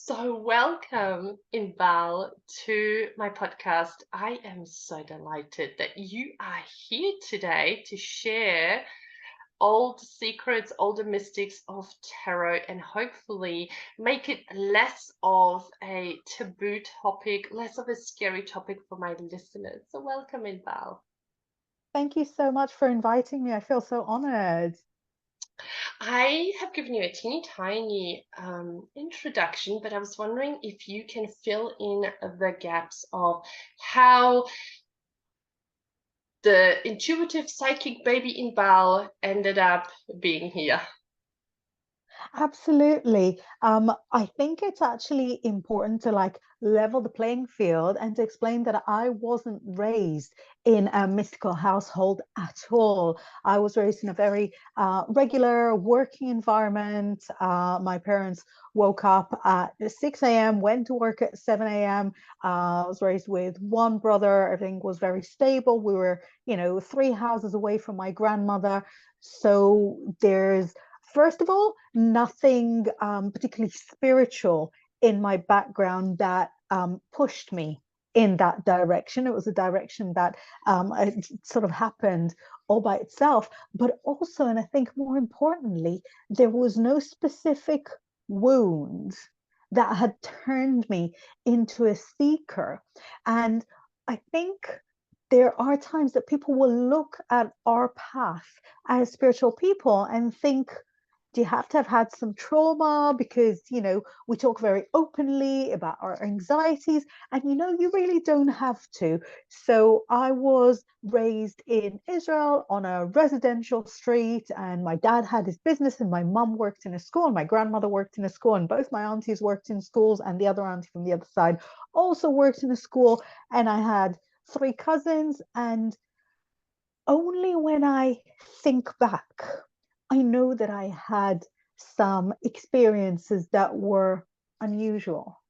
So, welcome, Inbaal, to my podcast. I am so delighted that you are here today to share old secrets, older mystics of tarot, and hopefully make it less of a taboo topic, less of a scary topic for my listeners. So, welcome, Inbaal. Thank you so much for inviting me. I feel so honored. I have given you a teeny tiny introduction, but I was wondering if you can fill in the gaps of how the intuitive psychic baby in Bal ended up being here. Absolutely. I think it's actually important to level the playing field and to explain that I wasn't raised in a mystical household at all. I was raised in a very regular working environment. My parents woke up at 6 a.m., went to work at 7 a.m. I was raised with one brother. Everything was very stable. We were, three houses away from my grandmother. So there's first of all, nothing particularly spiritual in my background that pushed me in that direction. It was a direction that it sort of happened all by itself. But also, and I think more importantly, there was no specific wound that had turned me into a seeker. And I think there are times that people will look at our path as spiritual people and think, do you have to have had some trauma? Because, we talk very openly about our anxieties, and, you really don't have to. So I was raised in Israel on a residential street, and my dad had his business, and my mum worked in a school, and my grandmother worked in a school, and both my aunties worked in schools, and the other auntie from the other side also worked in a school. And I had three cousins, and only when I think back, I know that I had some experiences that were unusual,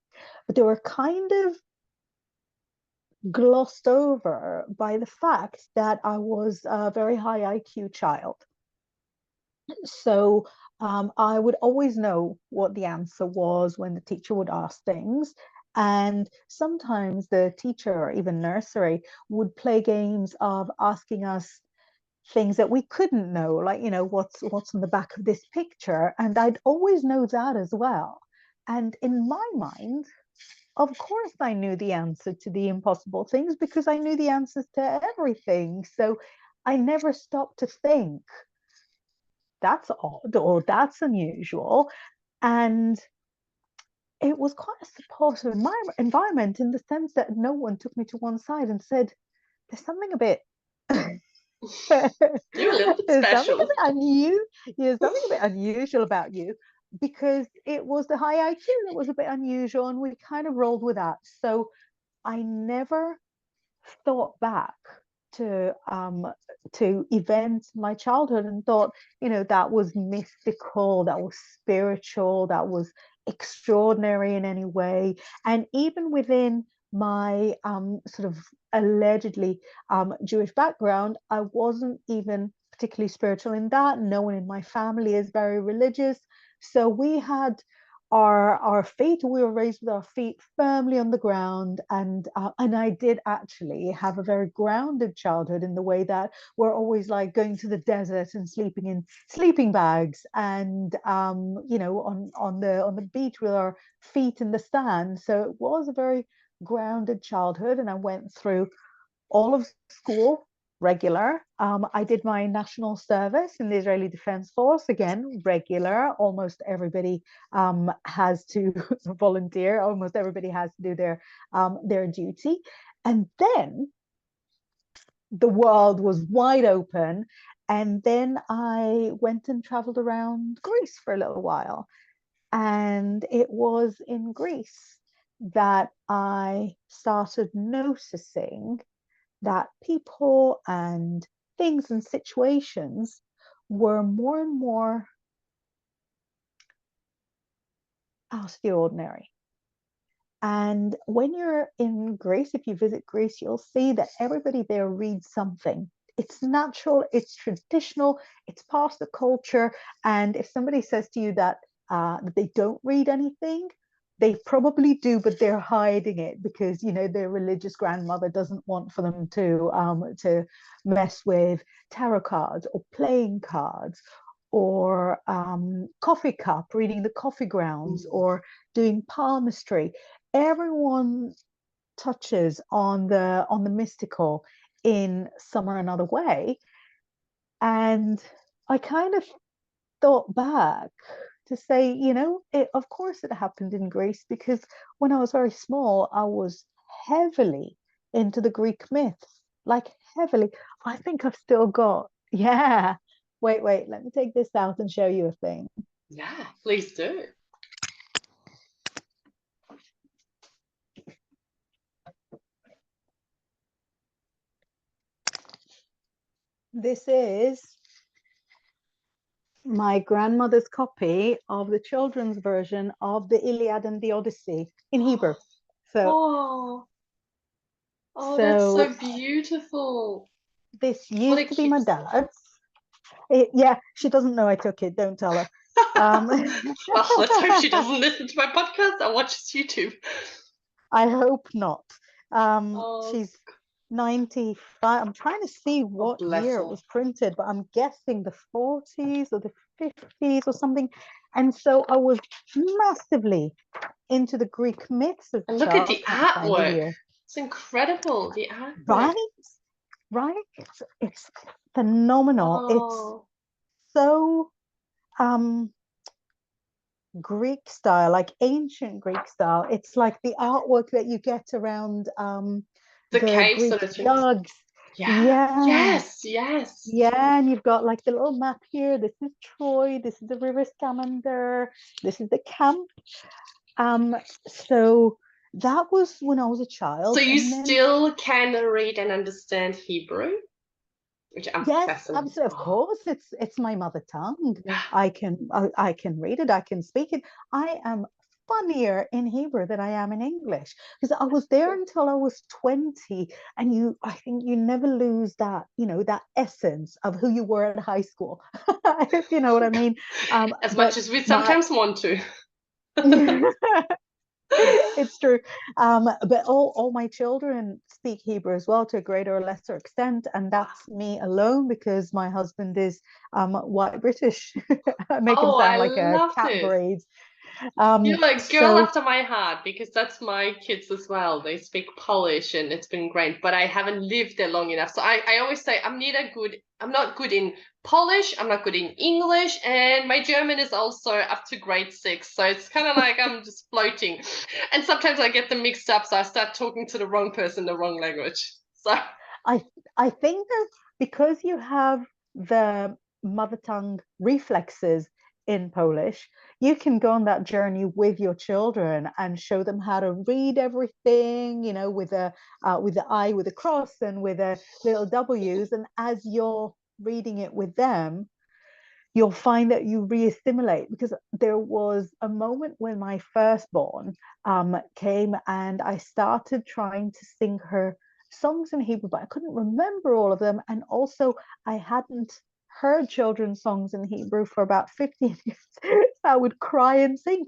but they were kind of glossed over by the fact that I was a very high IQ child. So I would always know what the answer was when the teacher would ask things. And sometimes the teacher or even nursery would play games of asking us things that we couldn't know, like, what's on the back of this picture. And I'd always know that as well. And in my mind, of course, I knew the answer to the impossible things because I knew the answers to everything. So I never stopped to think that's odd or that's unusual. And it was quite a supportive environment in the sense that no one took me to one side and said, there's something a bit You're a little bit there's something special. a bit unusual. There's something a bit unusual about you because it was the high IQ that was a bit unusual, and we kind of rolled with that. So I never thought back to events in my childhood and thought, that was mystical, that was spiritual, that was extraordinary in any way. And even within my sort of allegedly Jewish background, I wasn't even particularly spiritual in that. No one in my family is very religious. So we had our feet, we were raised with our feet firmly on the ground, and I did actually have a very grounded childhood in the way that we're always like going to the desert and sleeping in sleeping bags, and on the beach with our feet in the sand. So it was a very grounded childhood, and I went through all of school regular. I did my national service in the Israeli Defense Force, again, regular. Almost everybody has to volunteer, almost everybody has to do their duty. And then the world was wide open. And then I went and traveled around Greece for a little while. And it was in Greece that I started noticing that people and things and situations were more and more out of the ordinary. And when you're in Greece, if you visit Greece, you'll see that everybody there reads something. It's natural, it's traditional, it's part of the culture. And if somebody says to you that they don't read anything, they probably do, but they're hiding it because their religious grandmother doesn't want for them to mess with tarot cards or playing cards or coffee cup, reading the coffee grounds, Mm. or doing palmistry. Everyone touches on the mystical in some or another way. And I kind of thought back to say, of course it happened in Greece because when I was very small, I was heavily into the Greek myths, like heavily. I think I've still got, yeah. Wait, let me take this out and show you a thing. Yeah, please do. This is my grandmother's copy of the children's version of the Iliad and the Odyssey in Hebrew. So, Oh, oh, that's so so beautiful. this What used a to be cute my set. dad's. Yeah, she doesn't know I took it. Don't tell her. Well, let's hope she doesn't listen to my podcast or watches YouTube. I hope not. Oh, She's 95. I'm trying to see oh, what bless year it her. was printed, but I'm guessing the 40s or the 50s or something. And so I was massively into the Greek myths as And a look at child. the Can't find the artwork. year. It's incredible, the artwork. Right? Right? It's phenomenal. It's Oh, so um Greek style, like ancient Greek style. It's like the artwork that you get around the the cave sort Greek of things. jugs. Yeah, Yeah. yes, yes. Yeah, and you've got like the little map here. This is Troy, this is the River Scamander, this is the camp. Um, so that was when I was a So child. you And then still can read and understand Hebrew, which I'm yes, fascinated. absolutely. Of Oh, course, it's my mother tongue. yeah. I can read it. I can speak it. I am funnier in Hebrew than I am in English because I was there until I was 20, and I think you never lose that that essence of who you were at high school, if you know what I mean. As much But as we my sometimes want to. it's true. But all my children speak Hebrew as well to a greater or lesser extent, and that's me alone because my husband is white British. I make him Oh, I sound like a love cat this. breeds. You're a girl So after my heart because that's my kids as well. They speak Polish and it's been great, but I haven't lived there long enough. So I always say I'm not good in Polish, I'm not good in English, and my German is also up to grade 6. So it's kind of like I'm just floating. And sometimes I get them mixed up, so I start talking to the wrong person, the wrong language. So I I think that because you have the mother tongue reflexes in Polish, you can go on that journey with your children and show them how to read everything, with the I with a cross and with a little W's. And as you're reading it with them, you'll find that you re-assimilate because there was a moment when my firstborn came and I started trying to sing her songs in Hebrew, but I couldn't remember all of them. And also, I hadn't heard children's songs in Hebrew for about 15 years. So I would cry and sing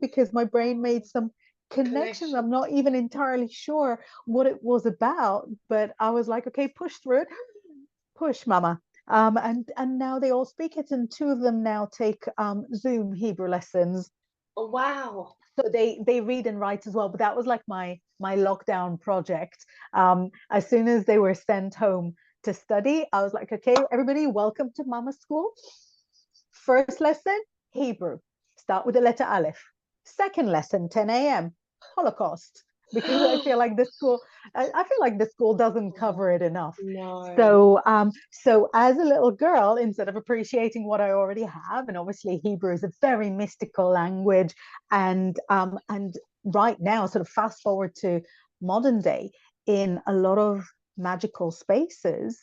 because my brain made some connections. connection. I'm not even entirely sure what it was about, but I was like, okay, push through it, push, mama. And now they all speak it, and two of them now take Zoom Hebrew lessons. Oh, wow. So they read and write as well. But that was like my lockdown project. As soon as they were sent home to study, I was like, okay, everybody, welcome to Mama School. First lesson, Hebrew. Start with the letter Aleph. Second lesson, 10 a.m. Holocaust. Because I feel like the school doesn't cover it enough. No. So as a little girl, instead of appreciating what I already have, and obviously Hebrew is a very mystical language, and right now, sort of fast forward to modern day, in a lot of magical spaces,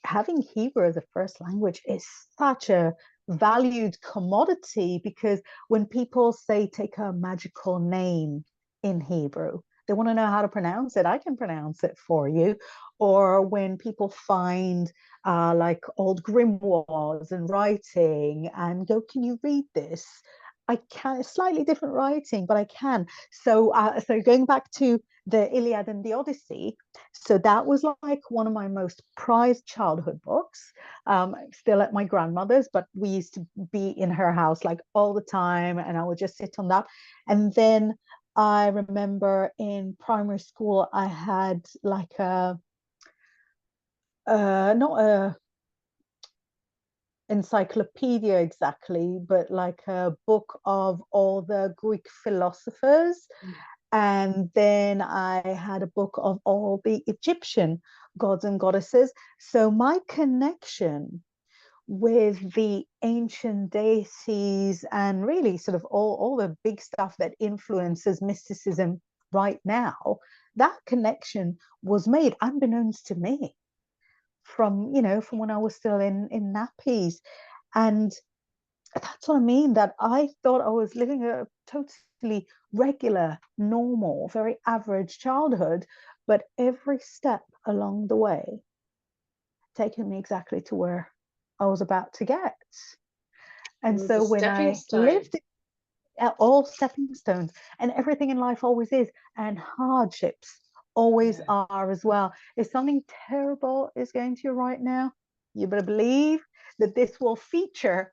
having Hebrew as a first language is such a valued commodity because when people say take a magical name in Hebrew, they want to know how to pronounce it. I can pronounce it for you. Or when people find like old grimoires and writing and go, can you read this? I can, slightly different writing, but I can. So going back to the Iliad and the Odyssey, so that was like one of my most prized childhood books. Still at my grandmother's, but we used to be in her house like all the time, and I would just sit on that. And then I remember in primary school, I had like a not a encyclopedia exactly, but like a book of all the Greek philosophers. And then I had a book of all the Egyptian gods and goddesses. So my connection with the ancient deities and really sort of all the big stuff that influences mysticism right now, that connection was made unbeknownst to me from, from when I was still in nappies. And that's what I mean, that I thought I was living a totally regular, normal, very average childhood, but every step along the way taken me exactly to where I was about to get. It And was a so when stepping I stone. lived at all stepping stones, and everything in life always is, and hardships always Yeah. are as well. If something terrible is going to you right now, you better believe that this will feature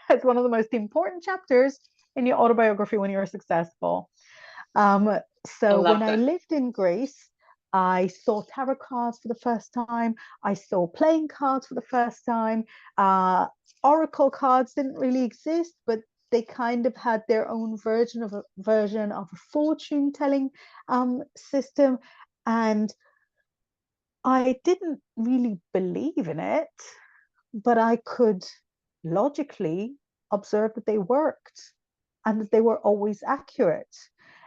as one of the most important chapters in your autobiography when you're successful. I So when love I that. lived in Greece, I saw tarot cards for the first time. I saw playing cards for the first time. Oracle cards didn't really exist, but they kind of had their own version of a fortune telling system, and I didn't really believe in it, but I could logically observe that they worked and that they were always accurate.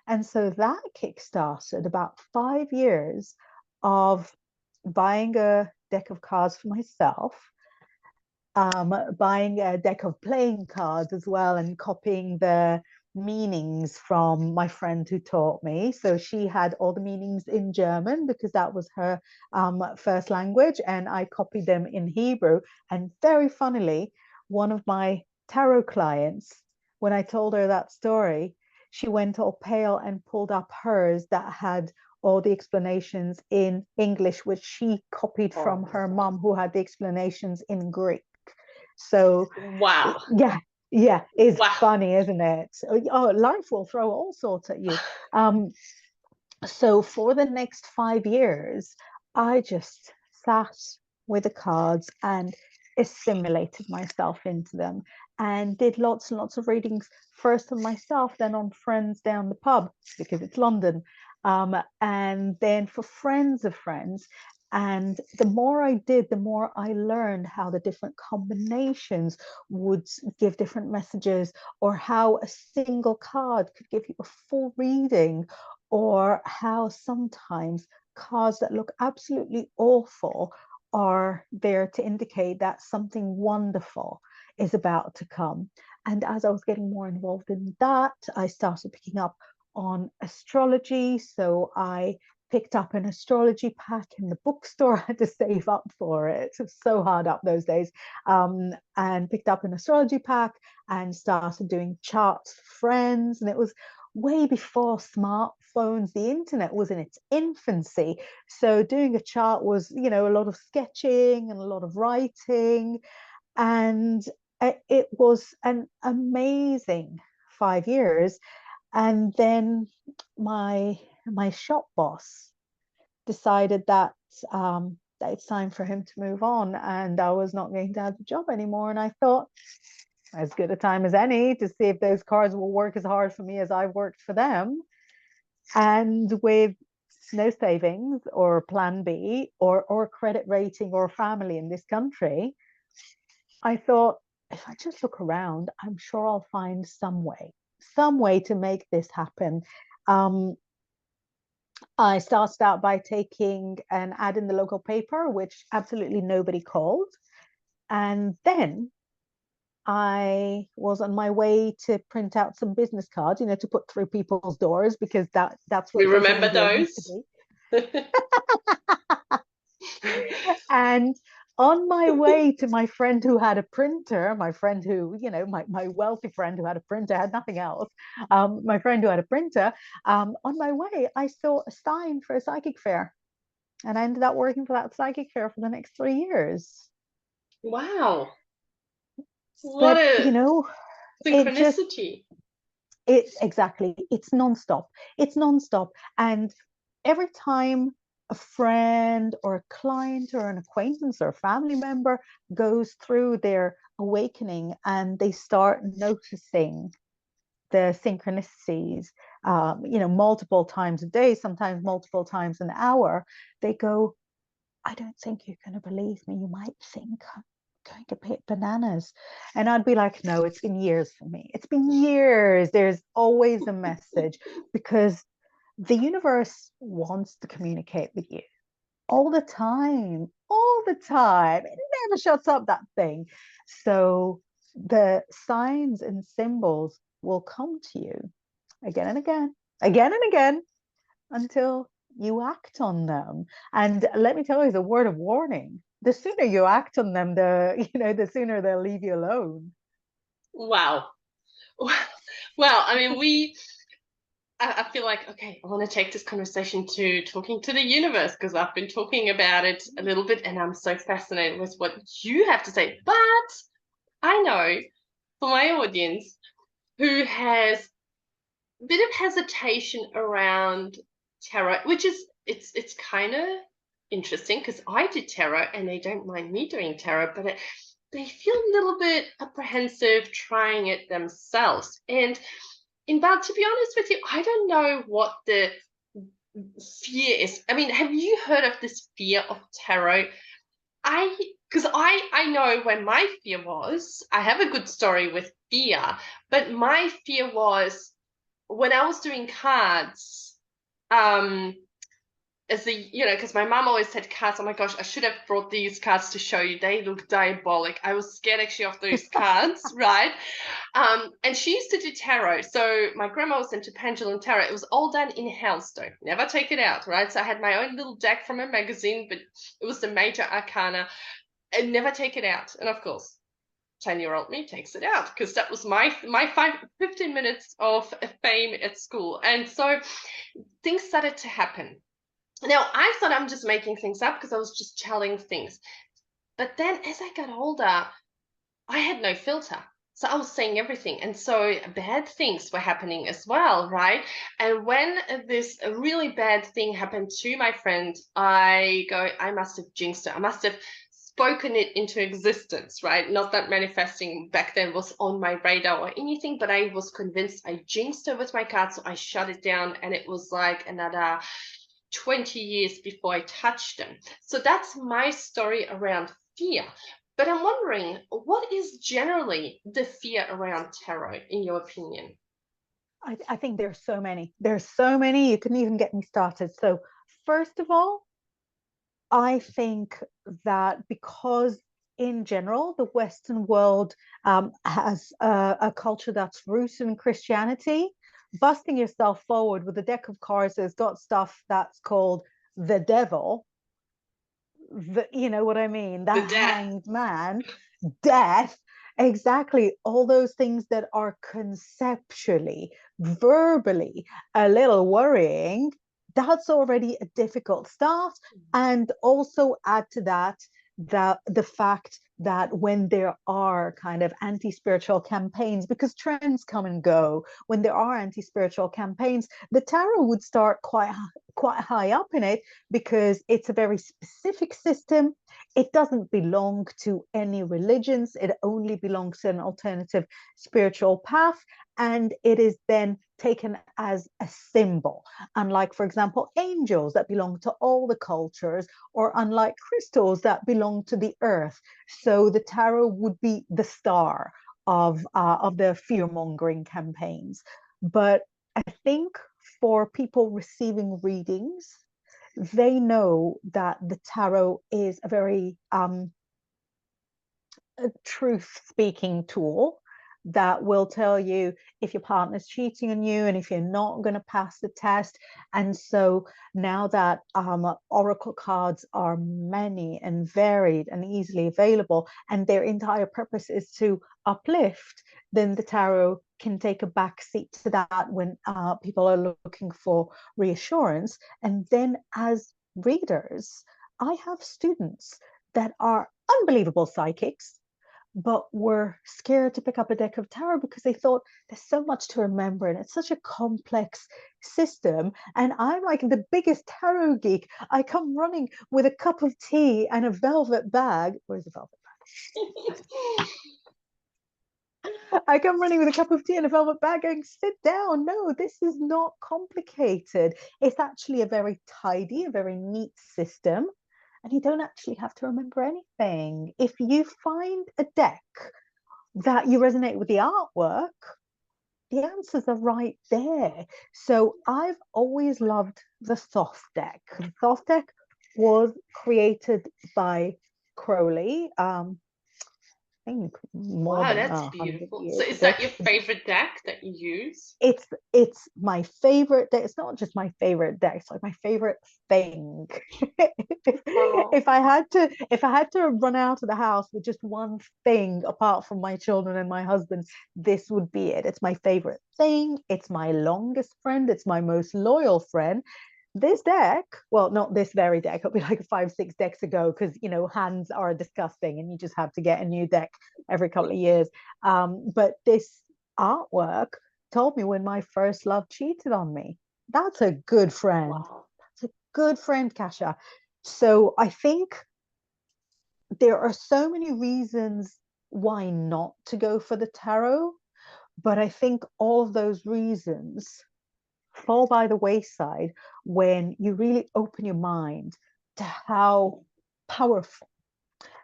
And so that kickstarted about 5 years of buying a deck of cards for myself, buying a deck of playing cards as well, and copying the meanings from my friend who taught me. So she had all the meanings in German because that was her first language, and I copied them in Hebrew. And very funnily, one of my tarot clients, when I told her that story, she went all pale and pulled up hers that had all the explanations in English, which she copied from Oh, her mom, who had the explanations in Greek. So wow. yeah, yeah, it's Wow. funny, isn't it? Oh, life will throw all sorts at you. Um, so for the next 5 years, I just sat with the cards and assimilated myself into them and did lots and lots of readings, first on myself, then on friends down the pub because it's London, and then for friends of friends. And the more I did, the more I learned how the different combinations would give different messages, or how a single card could give you a full reading, or how sometimes cards that look absolutely awful are there to indicate that something wonderful is about to come. And as I was getting more involved in that, I started picking up on astrology. So I picked up an astrology pack in the bookstore. I had to save up for it. It was so hard up those days. And picked up an astrology pack and started doing charts for friends. And it was way before smartphones. The internet was in its infancy. So doing a chart was, a lot of sketching and a lot of writing. And it was an amazing 5 years. And then my shop boss decided that it's time for him to move on, and I was not going to have the job anymore. And I thought, as good a time as any to see if those cards will work as hard for me as I've worked for them. And with no savings or plan B or credit rating or family in this country, I thought, if I just look around, I'm sure I'll find some way to make this happen. Um, I started out by taking an ad in the local paper, which absolutely nobody called. And then I was on my way to print out some business cards, to put through people's doors because that's We what social remember media used to those. be. And on my way to my friend who had a printer, my friend who, my wealthy friend who had a printer, had nothing else. My friend who had a printer, on my way, I saw a sign for a psychic fair. And I ended up working for that psychic fair for the next 3 years. Wow. What But, a it just, synchronicity. exactly, it's nonstop. It's nonstop. And every time a friend or a client or an acquaintance or a family member goes through their awakening and they start noticing the synchronicities, multiple times a day, sometimes multiple times an hour, they go, I don't think you're going to believe me. You might think I'm going a bit bananas. And I'd be like, no, it's been years for me. It's been years. There's always a message because the universe wants to communicate with you all the time, all the time. It never shuts up, that thing. So the signs and symbols will come to you again and again and again, until you act on them. And let me tell you, the word of warning, the sooner you act on them, the sooner they'll leave you alone. Wow. Well, I mean, I feel like, okay, I want to take this conversation to talking to the universe because I've been talking about it a little bit and I'm so fascinated with what you have to say. But I know for my audience who has a bit of hesitation around tarot, which is it's kind of interesting because I did tarot and they don't mind me doing tarot, but they feel a little bit apprehensive trying it themselves. And Inbaal, to be honest with you, I don't know what the fear is. I mean, have you heard of this fear of tarot? Because I know when my fear was, I have a good story with fear, but my fear was when I was doing cards, um, as a because my mom always said cards. Oh my gosh, I should have brought these cards to show you. They look diabolic. I was scared actually of those cards, right? And she used to do tarot. So my grandma was into pendulum tarot. It was all done in house though. Never take it out, right? So I had my own little deck from a magazine, but it was the major arcana, and never take it out. And of course, 10-year-old me takes it out because that was my 15 minutes of fame at school. And so things started to happen. Now, I thought I'm just making things up because I was just telling things. But then as I got older, I had no filter. So I was saying everything. And so bad things were happening as well, right? And when this really bad thing happened to my friend, I go, I must have jinxed it. I must have spoken it into existence, right? Not that manifesting back then was on my radar or anything, but I was convinced I jinxed her with my card. So I shut it down and it was like another 20 years before I touched them. So that's my story around fear. But I'm wondering, what is generally the fear around tarot, in your opinion? I think there's so many. There's so many. You couldn't even get me started. So, first of all, I think that because in general, the Western world has a culture that's rooted in Christianity, busting yourself forward with a deck of cards that's got stuff that's called the devil, you know what I mean? The The death. hanged man, death, exactly. All those things that are conceptually, verbally a little worrying, that's already a difficult start. And also add to that the fact that when there are kind of anti-spiritual campaigns, because trends come and go, when there are anti-spiritual campaigns, the tarot would start quite high up in it because it's a very specific system. It doesn't belong to any religions. It only belongs to an alternative spiritual path. And it is then taken as a symbol. Unlike, for example, angels that belong to all the cultures, or unlike crystals that belong to the earth. So the tarot would be the star of the fear mongering campaigns. But I think for people receiving readings, they know that the tarot is a very truth speaking tool. that will tell you if your partner's cheating on you and if you're not going to pass the test. And so now that oracle cards are many and varied and easily available, and their entire purpose is to uplift, then the tarot can take a back seat to that when people are looking for reassurance. And then as readers, I have students that are unbelievable psychics, but were scared to pick up a deck of tarot because they thought there's so much to remember and it's such a complex system. And I'm like the biggest tarot geek. I come running with a cup of tea and a velvet bag. Where's the velvet bag? I come running with a cup of tea and a velvet bag going, sit down. No, this is not complicated. It's actually a very tidy, a very neat system. And you don't actually have to remember anything. If you find a deck that you resonate with the artwork, the answers are right there. So I've always loved the Thoth deck. The Thoth deck was created by Crowley, I think more Wow, than that's 100 beautiful. So years is ago. that your favorite deck that you use? It's my favorite deck. It's not just my favorite deck, it's like my favorite thing. Oh, If I had to run out of the house with just one thing apart from my children and my husband, this would be it. It's my favorite thing, it's my longest friend, it's my most loyal friend. This deck, well, not this very deck, it'll be like 5 6 decks ago, because hands are disgusting and you just have to get a new deck every couple of years. But this artwork told me when my first love cheated on me. That's a good friend. wow. That's a good friend, Kasia. So I think there are so many reasons why not to go for the tarot, but I think all of those reasons fall by the wayside when you really open your mind to how powerful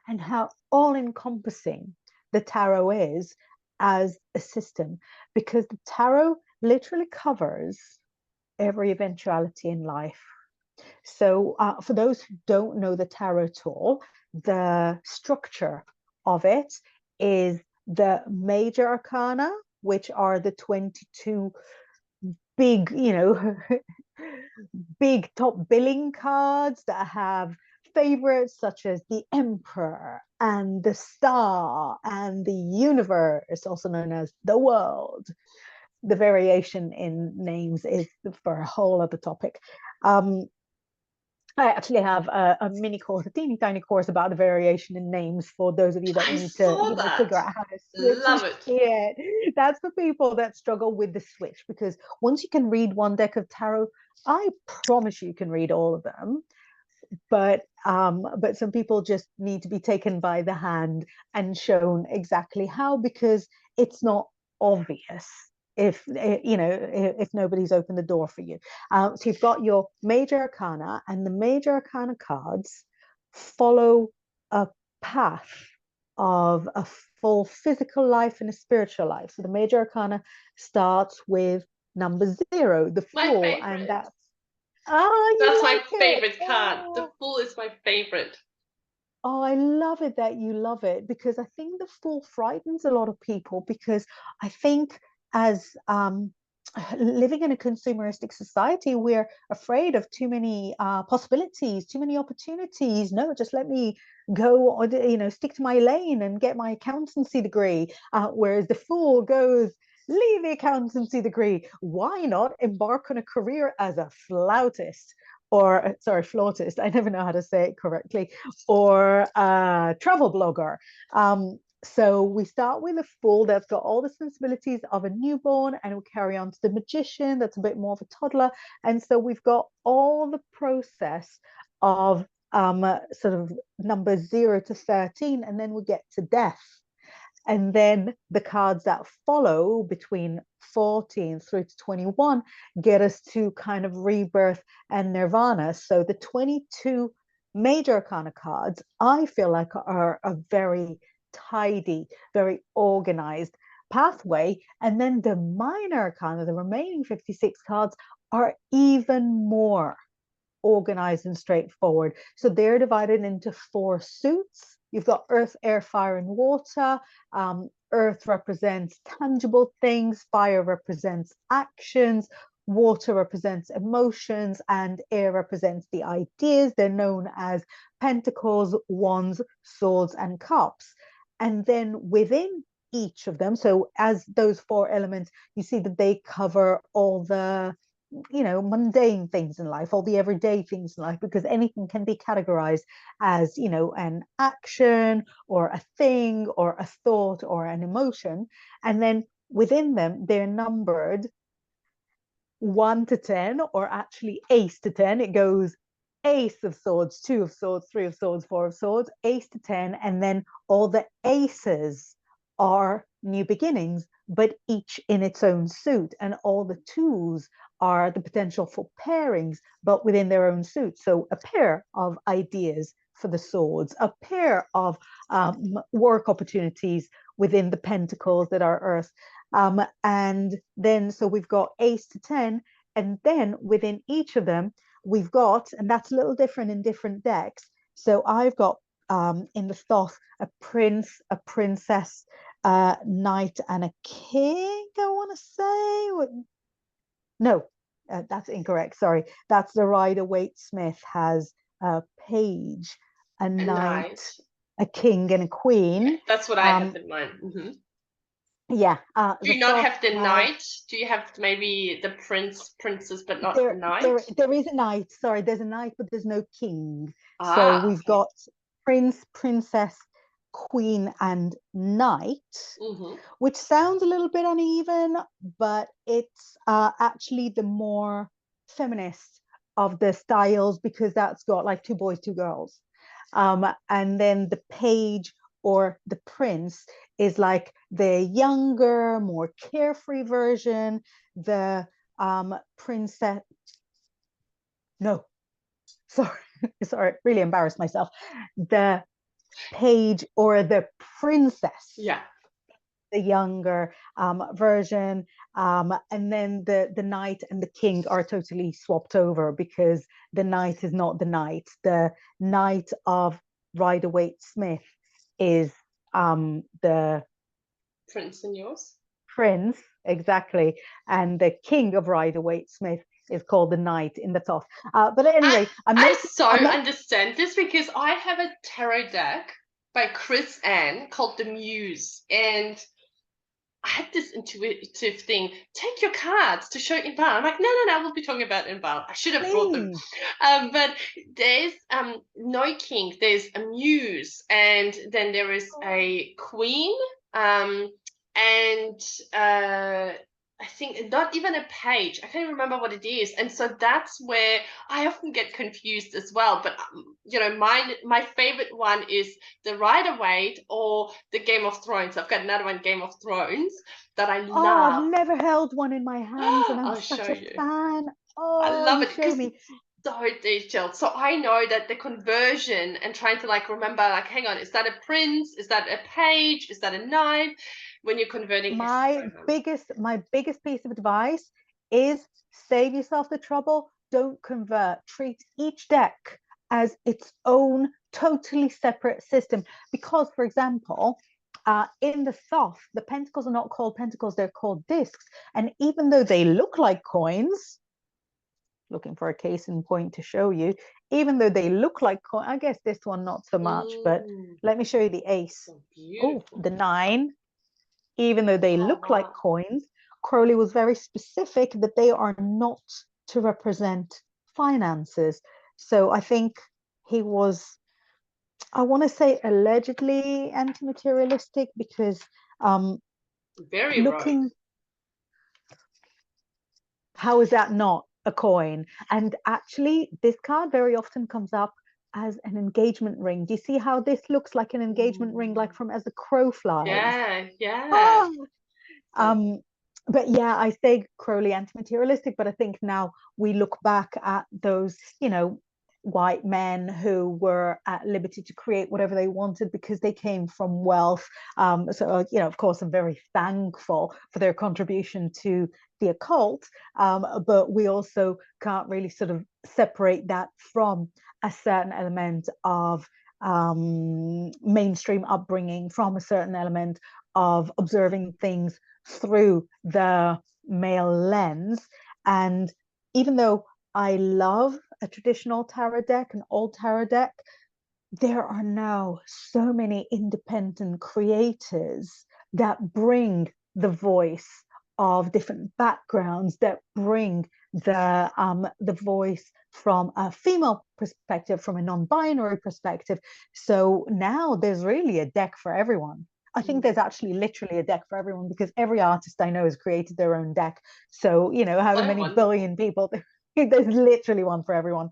and how all encompassing the tarot is as a system, because the tarot literally covers every eventuality in life. So, for those who don't know the tarot at all, the structure of it is the major arcana, which are the 22 big, big top billing cards that have favorites such as the Emperor and the Star and the Universe, also known as the World. The variation in names is for a whole other topic. I actually have a mini course, a teeny tiny course about the variation in names for those of you that I need to, saw that. figure out how to switch Love it. it. That's for people that struggle with the switch, because once you can read one deck of tarot, I promise you can read all of them. But some people just need to be taken by the hand and shown exactly how, because it's not obvious if if nobody's opened the door for you. So you've got your major arcana, and the major arcana cards follow a path of a full physical life and a spiritual life. So the major arcana starts with number 0, the My Fool, and favorite. that's you That's my like it. favorite card. The Fool is my favorite. Oh, I love it that you love it, because I think the Fool frightens a lot of people, because I think as living in a consumeristic society, we're afraid of too many possibilities, too many opportunities. No, just let me go, or stick to my lane and get my accountancy degree. Whereas the Fool goes, leave the accountancy degree. Why not embark on a career as a flautist? Or sorry, flautist. I never know how to say it correctly. Or a travel blogger. So we start with a Fool that's got all the sensibilities of a newborn, and we carry on to the Magician that's a bit more of a toddler. And so we've got all the process of sort of number 0 to 13, and then we get to Death. And then the cards that follow between 14 through to 21 get us to kind of rebirth and nirvana. So the 22 major arcana cards, I feel like, are a very tidy, very organized pathway. And then the minor arcana, the remaining 56 cards, are even more organized and straightforward. So they're divided into 4 suits. You've got earth, air, fire, and water. earth represents tangible things, fire represents actions, water represents emotions, and air represents the ideas. They're known as pentacles, wands, swords, and cups. And then within each of them, so as those four elements, you see that they cover all the mundane things in life, all the everyday things in life, because anything can be categorized as an action or a thing or a thought or an emotion. And then within them they're numbered 1 to 10, or actually ace to 10. It goes ace of swords, 2 of swords, 3 of swords, 4 of swords, ace to 10. And then all the aces are new beginnings, but each in its own suit. And all the twos are the potential for pairings, but within their own suit. So a pair of ideas for the swords, a pair of work opportunities within the pentacles that are earth. And then, so we've got ace to 10, and then within each of them, we've got, and that's a little different in different decks. So I've got in the Thoth, a prince, a princess, knight, and a king, I want to say. No, that's incorrect. Sorry. That's the Rider-Waite Smith has a page, a knight, a king, and a queen. That's what I have in mind. Mm-hmm. Yeah. Do you not have the knight? Do you have maybe the prince, princess, but not the knight? There is a knight. Sorry, there's a knight, but there's no king. So we've got prince, princess, queen, and knight, which sounds a little bit uneven, but it's actually the more feminist of the styles, because that's got like 2 boys, 2 girls. And then the page or the prince is like the younger, more carefree version. The princess, no, sorry, really embarrassed myself. The page or the princess, yeah, the younger version. And then the knight and the king are totally swapped over, because the knight is not the knight. The knight of Rider-Waite Smith is the prince in yours. Prince, exactly. And the king of Rider-Waite Smith is called the knight in the Thoth. But anyway, I understand this, because I have a tarot deck by Chris Ann called the Muse, and I had this intuitive thing: take your cards to show Inbaal. I'm like, no, we'll be talking about Inbaal. I should have brought them. But there's no king, there's a muse, and then there is a queen, and I think not even a page. I can't remember what it is. And so that's where I often get confused as well. But, my favorite one is the Rider-Waite or the Game of Thrones. I've got another one, Game of Thrones, that I love. Oh, I've never held one in my hands, and I'm such a fan. Oh, I love it. Show me. So detailed. So I know that the conversion and trying to remember, hang on, is that a prince? Is that a page? Is that a knight? When you're converting, my biggest piece of advice is save yourself the trouble. Don't convert. Treat each deck as its own totally separate system. Because, for example, in the Thoth, the pentacles are not called pentacles, they're called discs. And even though they look like coins, looking for a case in point to show you, even though they look like coins, I guess this one not so much, but let me show you the ace. Oh, the 9. Even though they look like coins, Crowley was very specific that they are not to represent finances. So I think he was, I want to say, allegedly anti-materialistic, because very looking right. How is that not a coin? And actually, this card very often comes up as an engagement ring. Do you see how this looks like an engagement ring, like from As the Crow Flies? Yeah. But yeah, I say Crowley anti-materialistic, but I think now we look back at those, white men who were at liberty to create whatever they wanted because they came from wealth. So, of course, I'm very thankful for their contribution to the occult, but we also can't really sort of separate that from a certain element of mainstream upbringing, from a certain element of observing things through the male lens. And even though I love a traditional tarot deck, an old tarot deck, there are now so many independent creators that bring the voice of different backgrounds, that bring the voice from a female perspective, from a non-binary perspective. So now there's really a deck for everyone. I think there's actually literally a deck for everyone, because every artist I know has created their own deck. So, you know, however So many wonderful. billion people, there's literally one for everyone.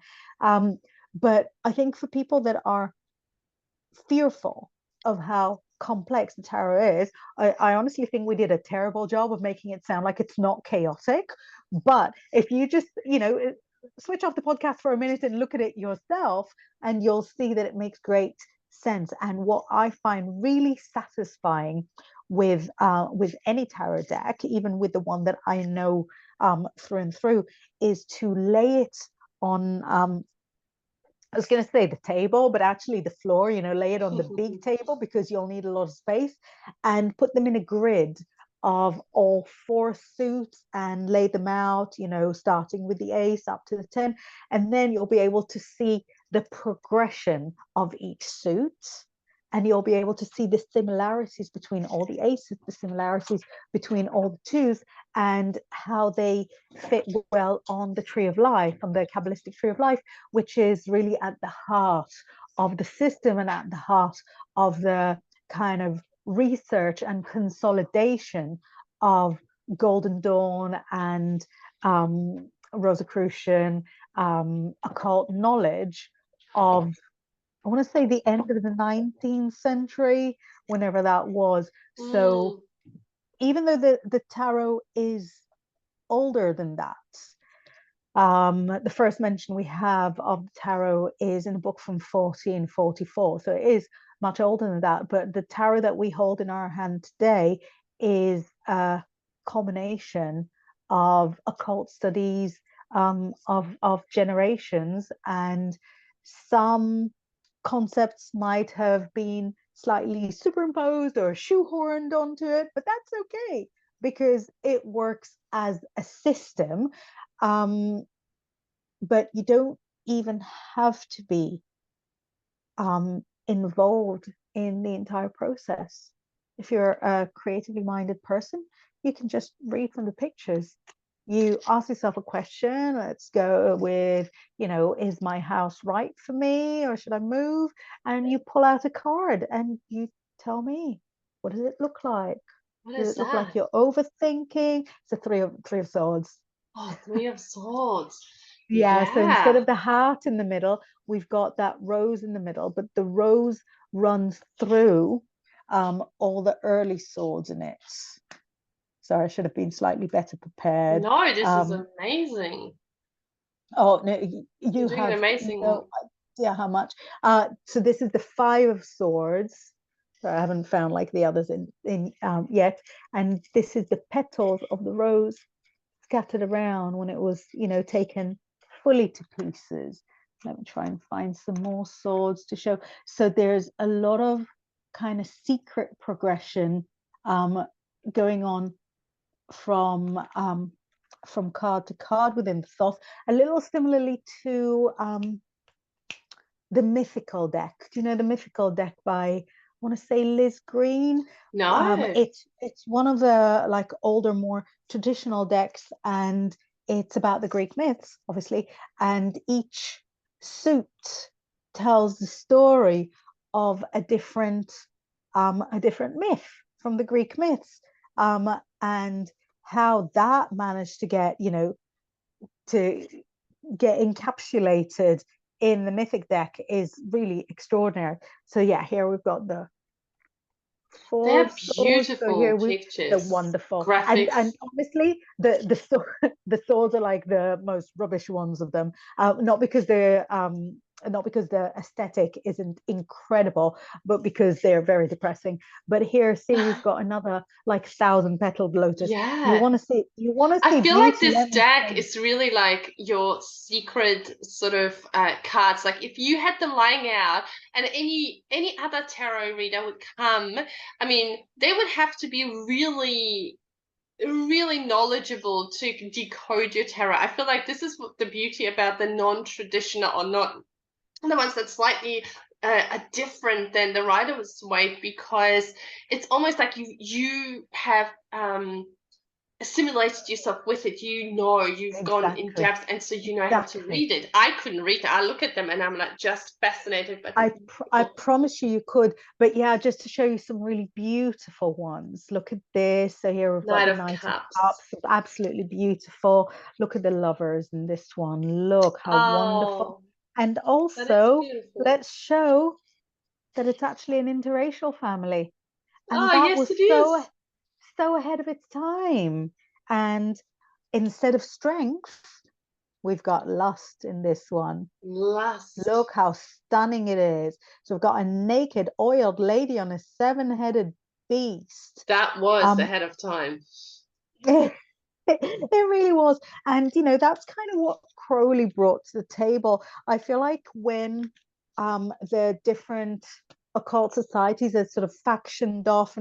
But I think for people that are fearful of how complex the tarot is, I honestly think we did a terrible job of making it sound like it's not chaotic. But if you just, you know, switch off the podcast for a minute and look at it yourself, and you'll see that it makes great sense. And what I find really satisfying with any tarot deck, even with the one that I know through and through, is to lay it on I was going to say the table, but actually the floor, you know, lay it on the big table, because you'll need a lot of space, and put them in a grid of all four suits and lay them out, you know, starting with the ace up to the 10. And then you'll be able to see the progression of each suit. And you'll be able to see the similarities between all the aces, the similarities between all the twos, and how they fit well on the tree of life, on the Kabbalistic tree of life, which is really at the heart of the system and at the heart of the kind of research and consolidation of Golden Dawn and Rosicrucian occult knowledge of, I want to say, the end of the 19th century, whenever that was. So even though the tarot is older than that, the first mention we have of the tarot is in a book from 1444. So it is much older than that. But the tarot that we hold in our hand today is a culmination of occult studies of generations, and some concepts might have been slightly superimposed or shoehorned onto it, but that's okay, because it works as a system. But you don't even have to be involved in the entire process. If you're a creatively minded person, you can just read from the pictures. You ask yourself a question. Let's go with, you know, is my house right for me, or should I move? And you pull out a card and you tell me, what does it look like? What Does is it look like that? you're overthinking? It's a three of swords. Oh, Three of Swords. Yeah, so instead Yeah. of the heart in the middle, we've got that rose in the middle, but the rose runs through all the early swords in it. Sorry, I should have been slightly better prepared. No, this is Um, amazing. oh, no, You're you doing an have amazing. no idea how much. So this is the Five of Swords. So I haven't found like the others in yet. And this is the petals of the rose scattered around when it was, you know, taken fully to pieces. Let me try and find some more swords to show. So there's a lot of kind of secret progression going on from card to card within the thought, a little similarly to the Mythical deck. Do you know the Mythical deck by, I want to say, Liz Green? No. It's one of the like older, more traditional decks, and it's about the Greek myths, obviously. And each suit tells the story of a different myth from the Greek myths, and how that managed to get, you know, to get encapsulated in the mythic deck is really extraordinary. So yeah, here we've got the Four They're of Swords. So beautiful here they're pictures, wonderful, and graphics. honestly, the swords are like the most rubbish ones of them. Not because they're not because the aesthetic isn't incredible, but because they're very depressing. But here, see, we've got another like thousand petaled lotus. Yeah. You want to I see feel like beauty, this let me deck show you. is really like your secret sort of cards. Like if you had them lying out and any other tarot reader would come, I mean, they would have to be really knowledgeable to decode your tarot. I feel like this is what the beauty about the non-traditional, or not the ones that slightly are different than the Rider-Waite weight, because it's almost like you have assimilated yourself with it. You know, you've gone in Exactly, depth, and so you know how to exactly. read it. I couldn't read it. I look at them and I'm like just fascinated by the I beautiful. promise you could, but yeah, just to show you some really beautiful ones. Look at this. So here we've got Knight the of Knight of Cups. Cups, absolutely beautiful. Look at the lovers in this one. Look how wonderful. Oh, And that is also, beautiful. let's show that it's actually an interracial family. And Oh, that yes, was it is. so ahead of its time. And instead of strength, we've got lust in this one. Lust. Look how stunning it is. So we've got a naked, oiled lady on a seven-headed beast. That was Um, ahead of time. it really was. And, that's kind of what Crowley brought to the table. I feel like when the different occult societies are sort of factioned off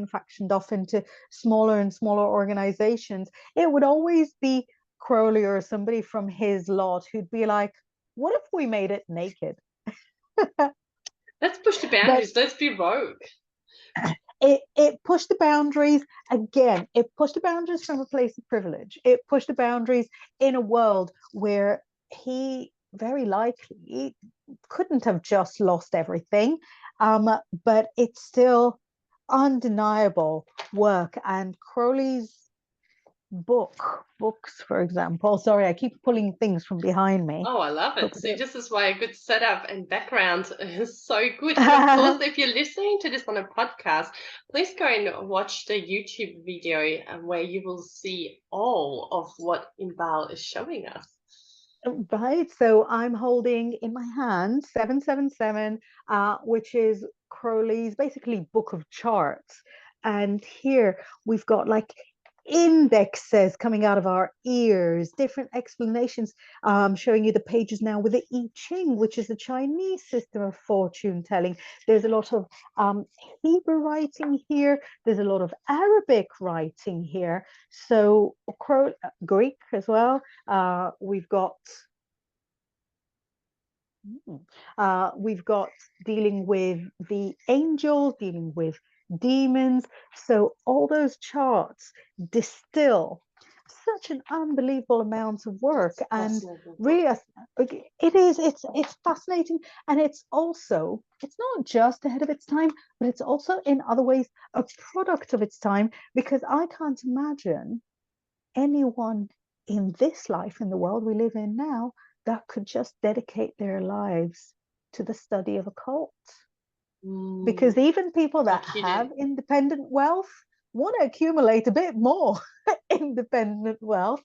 into smaller and smaller organizations, it would always be Crowley or somebody from his lot who'd be like, what if we made it naked? Let's push the But boundaries. Let's be rogue. it pushed the boundaries again. It pushed the boundaries from a place of privilege. It pushed the boundaries in a world where he very likely couldn't have just lost everything, but it's still undeniable work. And Crowley's books, for example. Sorry, I keep pulling things from behind me. Oh, I love it. Look See, at this is why a good setup and background is so good. And of course, it. if you're listening to this on a podcast, please go and watch the YouTube video where you will see all of what Inbal is showing us. Right, so I'm holding in my hand 777, which is Crowley's basically book of charts. And here we've got like indexes coming out of our ears, different explanations, showing you the pages now with the I Ching, which is a Chinese system of fortune telling. There's a lot of Hebrew writing here, there's a lot of Arabic writing here. So Greek as well. We've got dealing with the angels, dealing with demons. So all those charts distill such an unbelievable amount of work, It's and fascinating. really, it's fascinating, and it's not just ahead of its time, but it's also in other ways a product of its time, because I can't imagine anyone in this life, in the world we live in now, that could just dedicate their lives to the study of occult. Because Mm, even people no that have kidding. independent wealth want to accumulate a bit more independent wealth.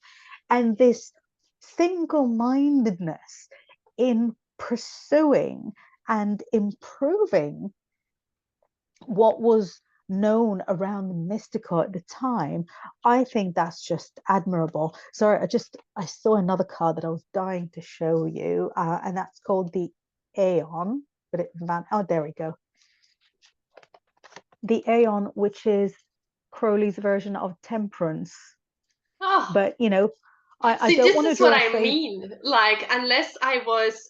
And this single mindedness in pursuing and improving what was known around the mystical at the time, I think that's just admirable. Sorry, I saw another card that I was dying to show you, and that's called the Aeon. But oh, there we go. The Aeon, which is Crowley's version of temperance. Oh, But I see, don't this want to is what draw I faith. mean. Like, unless I was,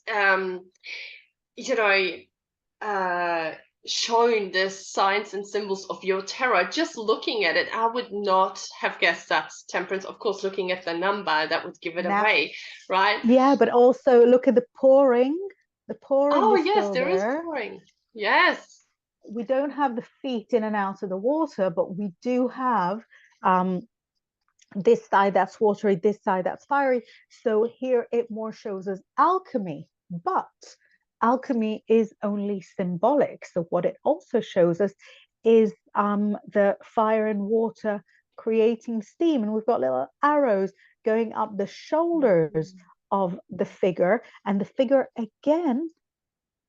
you know, uh, shown the signs and symbols of your tarot, just looking at it, I would not have guessed that's temperance. Of course, looking at the number, that would give it Now, away, right? yeah, but also look at the pouring. The pouring Oh, is yes, still there is there. pouring. Yes. We don't have the feet in and out of the water, but we do have um, this side that's watery, this side that's fiery. So here it more shows us alchemy, but alchemy is only symbolic. So what it also shows us is the fire and water creating steam, and we've got little arrows going up the shoulders Mm. of the figure, and the figure again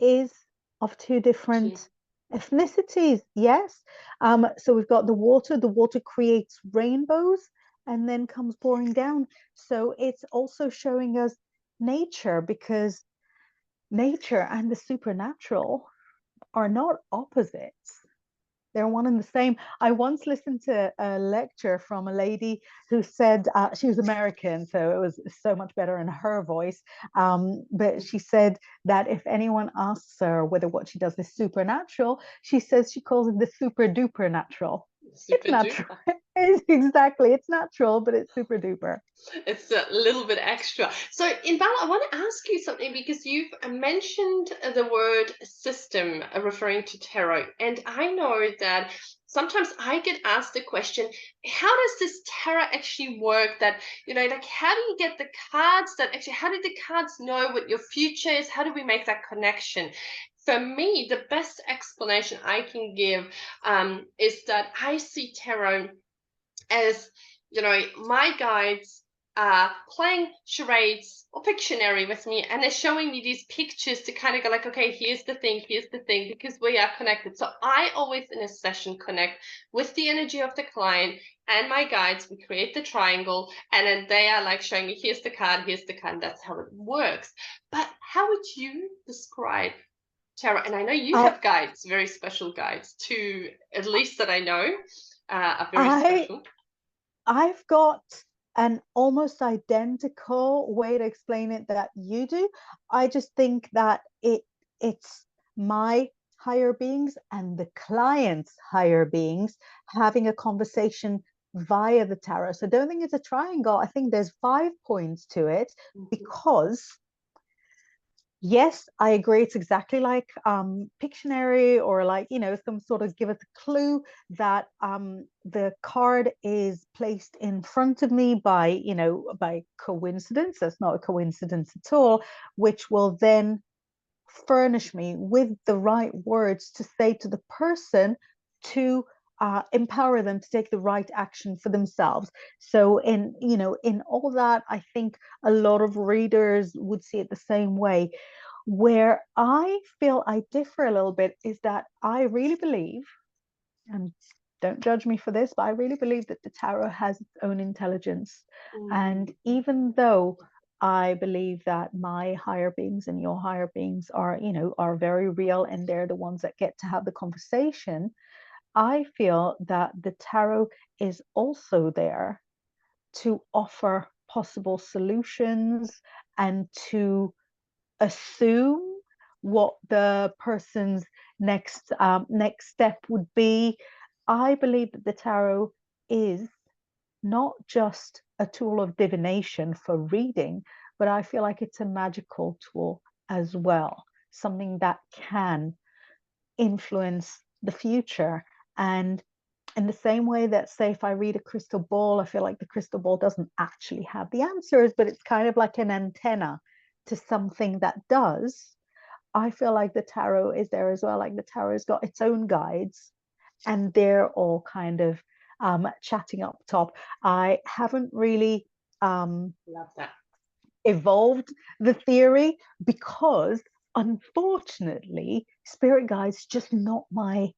is of two different Two. ethnicities. Yes. So we've got the water. The water creates rainbows and then comes pouring down. So it's also showing us nature, because nature and the supernatural are not opposites. They're one and the same. I once listened to a lecture from a lady who said, she was American, so it was so much better in her voice. But she said that if anyone asks her whether what she does is supernatural, she says she calls it the super duper natural. It's Super natural. duper. Exactly. It's natural, but it's super duper. It's a little bit extra. So, Inbal, I want to ask you something because you've mentioned the word system referring to tarot. And I know that sometimes I get asked the question, how does this tarot actually work? That, like, how do you get the cards that actually, how do the cards know what your future is? How do we make that connection? For me, the best explanation I can give is that I see tarot as my guides are playing charades or Pictionary with me, and they're showing me these pictures to kind of go like, okay, here's the thing, because we are connected. So I always in a session connect with the energy of the client and my guides. We create the triangle, and then they are like showing me, here's the card, and that's how it works. But how would you describe tarot? And I know you I have guides, very special guides, too, at least that I know are very I special. I've got an almost identical way to explain it that you do. I just think that it's my higher beings and the client's higher beings having a conversation via the tarot. So I don't think it's a triangle. I think there's 5 points to it, Mhm. because yes, I agree. It's exactly like Pictionary, or like, some sort of give us a clue that the card is placed in front of me by, by coincidence. That's not a coincidence at all, which will then furnish me with the right words to say to the person to empower them to take the right action for themselves. So in all that, I think a lot of readers would see it the same way. Where I feel I differ a little bit is that I really believe, and don't judge me for this, but I really believe that the tarot has its own intelligence. And Mm. even though I believe that my higher beings and your higher beings are very real, and they're the ones that get to have the conversation, I feel that the tarot is also there to offer possible solutions and to assume what the person's next step would be. I believe that the tarot is not just a tool of divination for reading, but I feel like it's a magical tool as well, something that can influence the future. And in the same way that, say, if I read a crystal ball, I feel like the crystal ball doesn't actually have the answers, but it's kind of like an antenna to something that does. I feel like the tarot is there as well. Like the tarot's got its own guides, and they're all kind of chatting up top. I haven't really Love that. evolved the theory, because unfortunately spirit guides just not my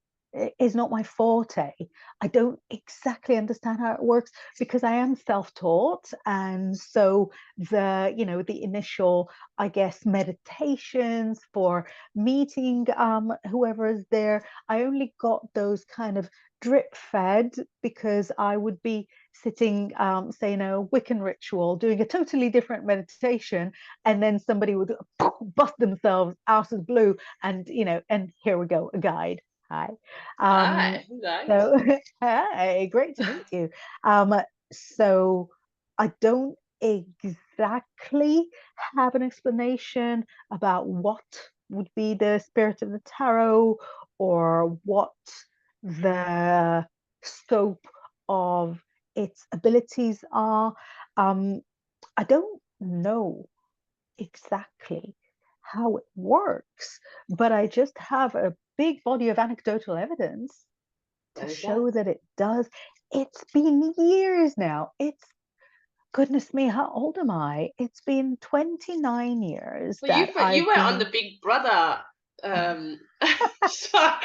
is not my forte. I don't exactly understand how it works, because I am self-taught, and so the initial, I guess, meditations for meeting whoever is there, I only got those kind of drip fed, because I would be sitting, say, in a Wiccan ritual, doing a totally different meditation, and then somebody would bust themselves out of the blue, and and here we go, a guide. Hi. Um, Hi, nice. so, hey, great to meet you. Um, so I don't exactly have an explanation about what would be the spirit of the tarot, or what the scope of its abilities are. Um, I don't know exactly how it works, but I just have a big body of anecdotal evidence to That it show does. that it does. It's been years now. It's goodness me, how old am I? It's been 29 years Well, that you I've were on the been. Big Brother. So, that's not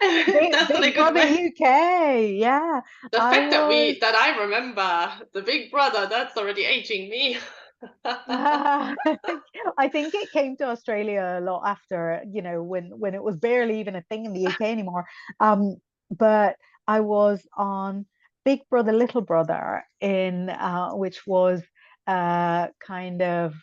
a Big good Brother way. UK, yeah. The I fact that was I remember the Big Brother, that's already aging me. I think it came to Australia a lot after, when it was barely even a thing in the UK anymore. But I was on Big Brother, Little Brother in which was kind of,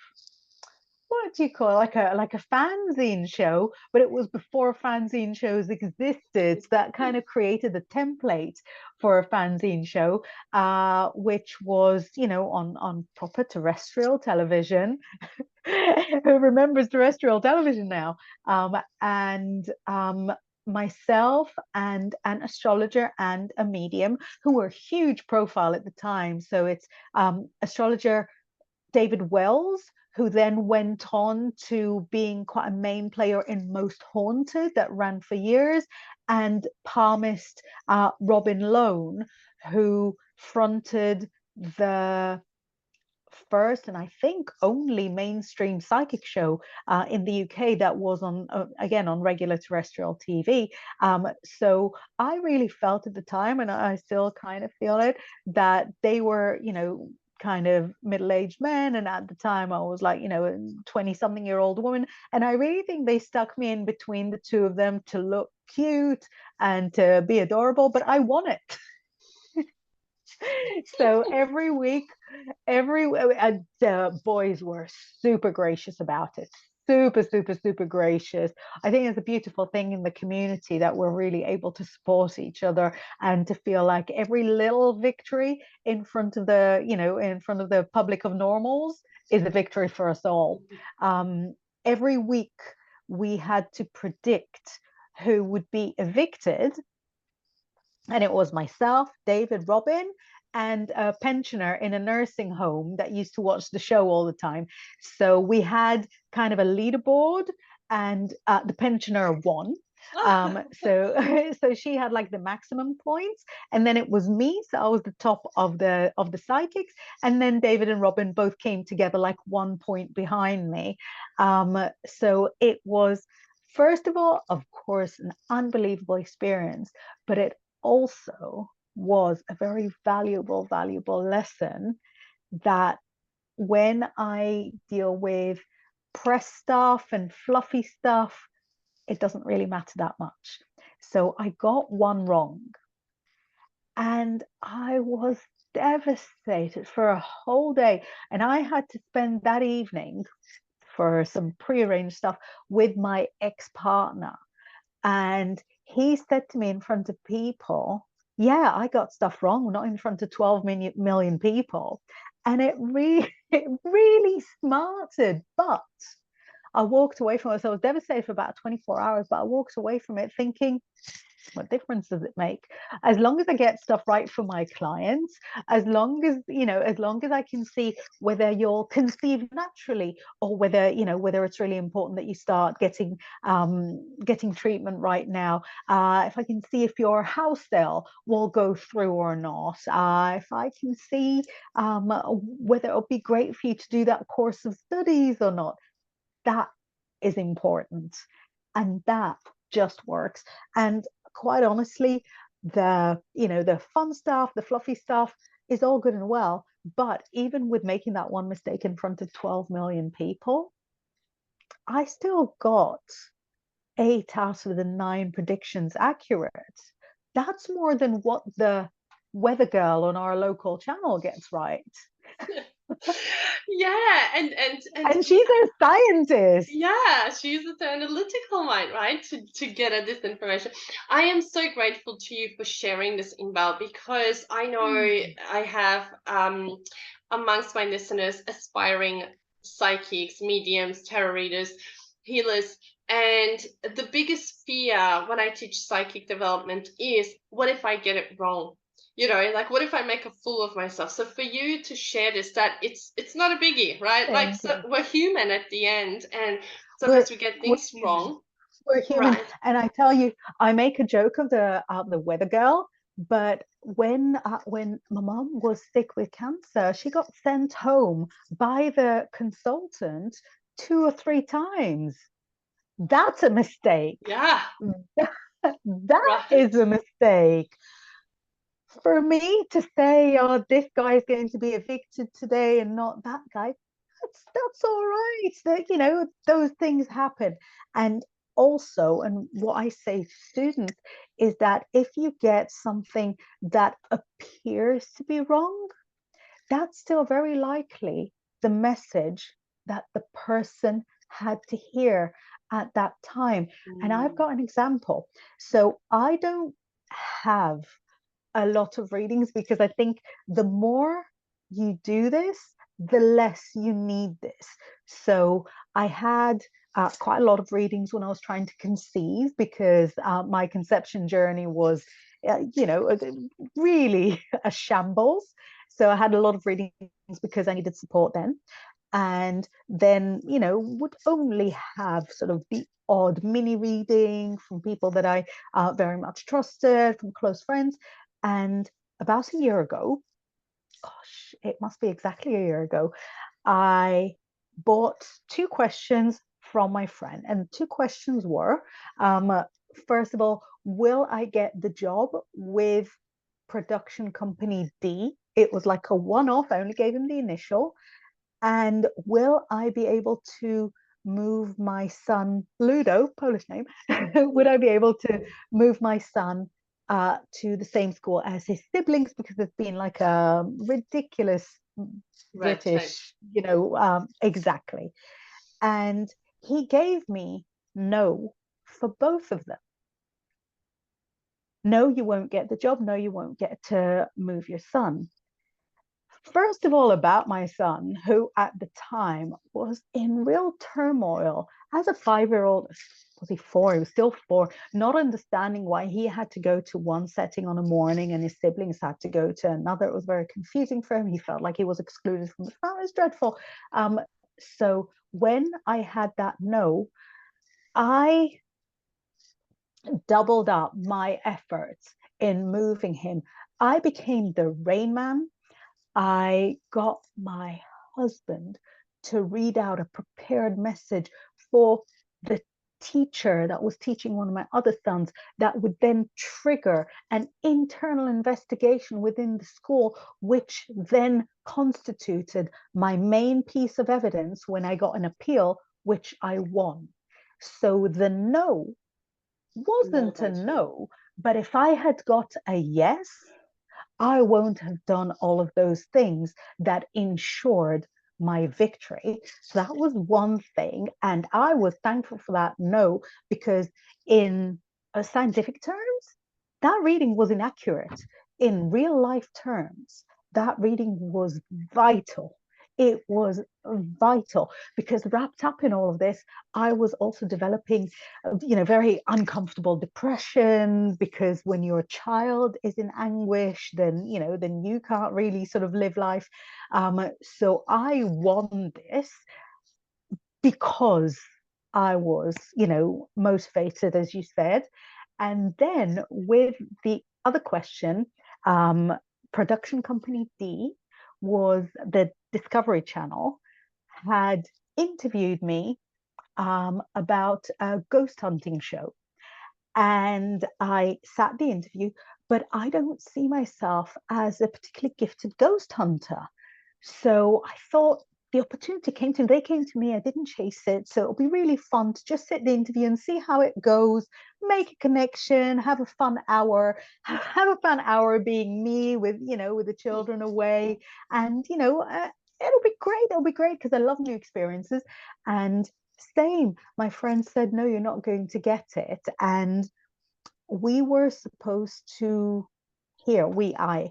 what do you call it? Like a fanzine show, but it was before fanzine shows existed. So that kind of created the template for a fanzine show, which was, on proper terrestrial television. Who remembers terrestrial television now? And myself and an astrologer and a medium who were huge profile at the time. So it's astrologer David Wells, who then went on to being quite a main player in Most Haunted that ran for years, and palmist Robin Lone, who fronted the first and I think only mainstream psychic show in the UK that was on again on regular terrestrial TV. So I really felt at the time, and I still kind of feel it, that they were, kind of middle-aged men, and at the time I was like, a 20-something-year-old woman, and I really think they stuck me in between the two of them to look cute and to be adorable, but I won it. So every week, the boys were super gracious about it. Super, super, super gracious. I think it's a beautiful thing in the community that we're really able to support each other and to feel like every little victory in front of the public of normals is a victory for us all. Every week we had to predict who would be evicted, and it was myself, David, Robin, and a pensioner in a nursing home that used to watch the show all the time. So we had kind of a leaderboard, and the pensioner won. So so she had like the maximum points, and then it was me, so I was the top of the psychics, and then David and Robin both came together like 1 point behind me. So it was, first of all, of course, an unbelievable experience, but it also was a very valuable, valuable lesson that when I deal with press stuff and fluffy stuff, it doesn't really matter that much. So I got one wrong, and I was devastated for a whole day. And I had to spend that evening for some prearranged stuff with my ex-partner. And he said to me in front of people, yeah, I got stuff wrong, not in front of 12 million people. And it really smarted. But I walked away from it. So I was devastated for about 24 hours, but I walked away from it thinking, what difference does it make? As long as I get stuff right for my clients, as long as I can see whether you'll conceive naturally, or whether it's really important that you start getting treatment right now. If I can see if your house sale will go through or not, if I can see whether it'll be great for you to do that course of studies or not, that is important, and that just works. And quite honestly, the fun stuff, the fluffy stuff is all good and well, but even with making that one mistake in front of 12 million people, I still got 8 out of the 9 predictions accurate. That's more than what the weather girl on our local channel gets right. Yeah, and And she's a scientist. yeah, she's the analytical mind, right? To get at this information. I am so grateful to you for sharing this, Inbal, because I know I have amongst my listeners aspiring psychics, mediums, tarot readers, healers, and the biggest fear when I teach psychic development is, what if I get it wrong? Like, what if I make a fool of myself? So for you to share this, that it's not a biggie, right? Like, Thank so you. we're human at the end, and We're sometimes we get we're things human. wrong, We're human. right? And I tell you, I make a joke of the weather girl, but when my mom was sick with cancer, she got sent home by the consultant 2 or 3 times. That's a mistake. Yeah, That is right. a mistake. For me to say, oh, this guy is going to be evicted today and not that guy, that's all right. That, those things happen. And also, and what I say to students is that if you get something that appears to be wrong, that's still very likely the message that the person had to hear at that time. And I've Mm, got an example. So I don't have a lot of readings because I think the more you do this, the less you need this. So I had quite a lot of readings when I was trying to conceive because my conception journey was, really a shambles. So I had a lot of readings because I needed support then. And then, would only have sort of the odd mini reading from people that I very much trusted, from close friends. And about a year ago, gosh, it must be exactly a year ago, I bought two questions from my friend. And two questions were, um, first of all, will I get the job with production company D? It was like a one off. I only gave him the initial. And will I be able to move my son, Ludo, Polish name, would I be able to move my son to the same school as his siblings? Because there's been like a ridiculous red tape. British, exactly. And he gave me no for both of them. No, you won't get the job. No, you won't get to move your son. First of all, about my son, who at the time was in real turmoil as a 5 year old. Was he four? He was still four, not understanding why he had to go to one setting on a morning and his siblings had to go to another. It was very confusing for him. He felt like he was excluded from the family. It was dreadful. So when I had that no, I doubled up my efforts in moving him. I became the rain man. I got my husband to read out a prepared message for the teacher that was teaching one of my other sons that would then trigger an internal investigation within the school, which then constituted my main piece of evidence when I got an appeal, which I won. So the no Well wasn't a done to you. no, but if I had got a yes, I won't have done all of those things that ensured my victory. So that was one thing. And I was thankful for that no, because in scientific terms, that reading was inaccurate. In real life terms, that reading was vital. It was vital because wrapped up in all of this, I was also developing, very uncomfortable depression because when your child is in anguish, then you can't really sort of live life. So I won this because I was, motivated, as you said. And then with the other question, um, production company D was the Discovery Channel had interviewed me about a ghost hunting show. And I sat the interview, but I don't see myself as a particularly gifted ghost hunter. So I thought the opportunity came to me. They came to me. I didn't chase it. So it'll be really fun to just sit the interview and see how it goes, make a connection, have a fun hour, have a fun hour being me with the children away. And, it'll be great. It'll be great because I love new experiences. And same, my friend said, no, you're not going to get it. And we were supposed to here, I.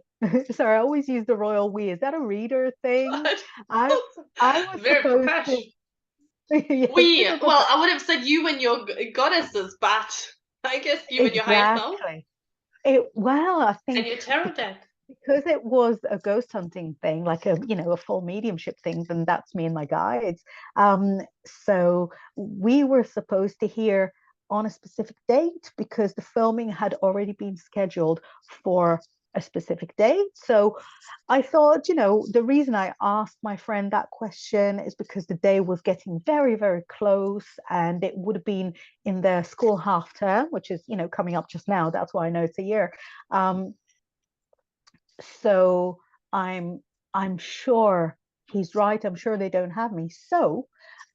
Sorry, I always use the royal we. Is that a reader thing? I I was Very supposed to, professional. yeah, We, super well, perfect. I would have said you and your goddesses, but I guess you and your higher self Exactly. I and think your tarot deck. because it was a ghost hunting thing, like a full mediumship thing, then that's me and my guides. So we were supposed to hear on a specific date because the filming had already been scheduled for a specific date. So I thought, the reason I asked my friend that question is because the day was getting very, very close, and it would have been in the school half term, which is, coming up just now. That's why I know it's a year. Um, so I'm sure he's right. I'm sure they don't have me. So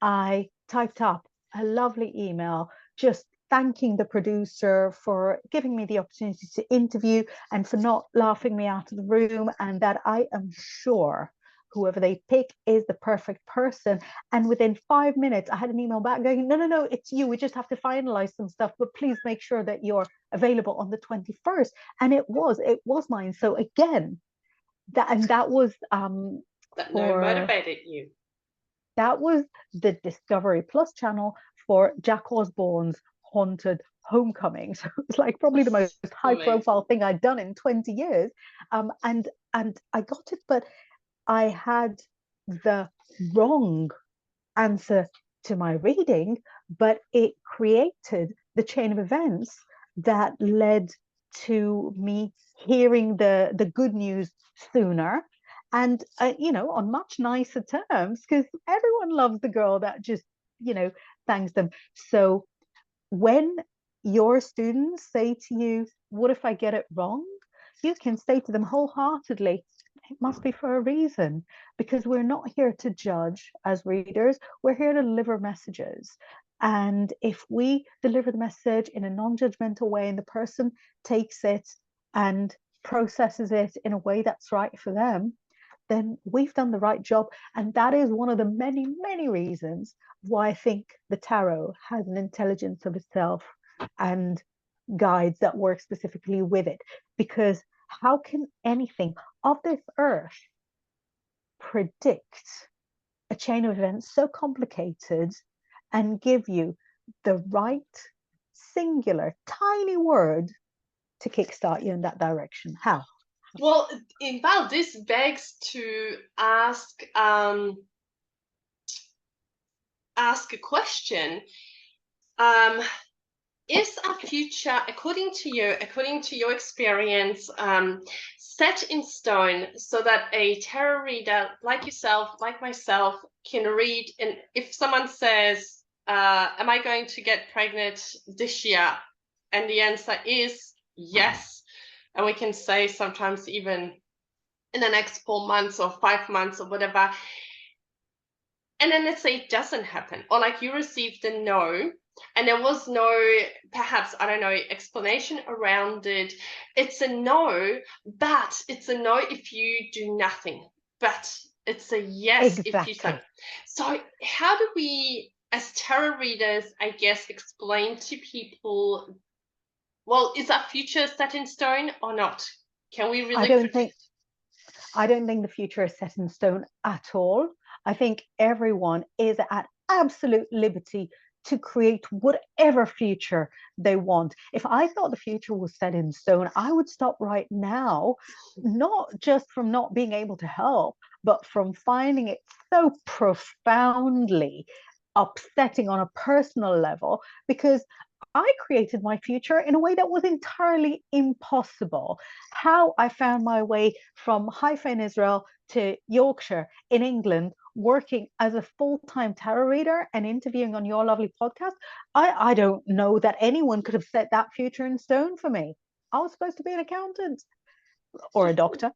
I typed up a lovely email just thanking the producer for giving me the opportunity to interview and for not laughing me out of the room, and that I am sure whoever they pick is the perfect person. And within 5 minutes, I had an email back going, no, no, no, it's you. We just have to finalize some stuff, but please make sure that you're available on the 21st. And it was mine. So again, that was That no for motivated you. that was the Discovery Plus channel for Jack Osborne's Haunted Homecoming. So it was like probably the most high Amazing. profile thing I'd done in 20 years. And I got it, but I had the wrong answer to my reading, but it created the chain of events that led to me hearing the good news sooner, and on much nicer terms, because everyone loves the girl that just thanks them. So when your students say to you, what if I get it wrong? You can say to them wholeheartedly, it must be for a reason, because we're not here to judge as readers, we're here to deliver messages. And if we deliver the message in a non-judgmental way and the person takes it and processes it in a way that's right for them, then we've done the right job. And that is one of the many, many reasons why I think the tarot has an intelligence of itself and guides that work specifically with it. Because how can anything of this earth predict a chain of events so complicated and give you the right singular tiny word to kickstart you in that direction? How? Well, Inbaal, this begs to ask a question. Um, is our future, according to your experience, set in stone so that a tarot reader like yourself, like myself, can read? And if someone says, am I going to get pregnant this year? And the answer is yes. And we can say sometimes even in the next 4 months or 5 months or whatever. And then let's say it doesn't happen, or like you received a no, and there was no, perhaps, I don't know, explanation around it. It's a no, but it's a no if you do nothing. But it's a yes if you say. Exactly. So how do we, as tarot readers, I guess, explain to people, well, is our future set in stone or not? Can we I really don't predict? think I don't think the future is set in stone at all. I think everyone is at absolute liberty to create whatever future they want. If I thought the future was set in stone, I would stop right now, not just from not being able to help, but from finding it so profoundly upsetting on a personal level, because I created my future in a way that was entirely impossible. How I found my way from Haifa in Israel to Yorkshire in England, working as a full-time tarot reader and interviewing on your lovely podcast, I don't know that anyone could have set that future in stone for me. I was supposed to be an accountant or a doctor.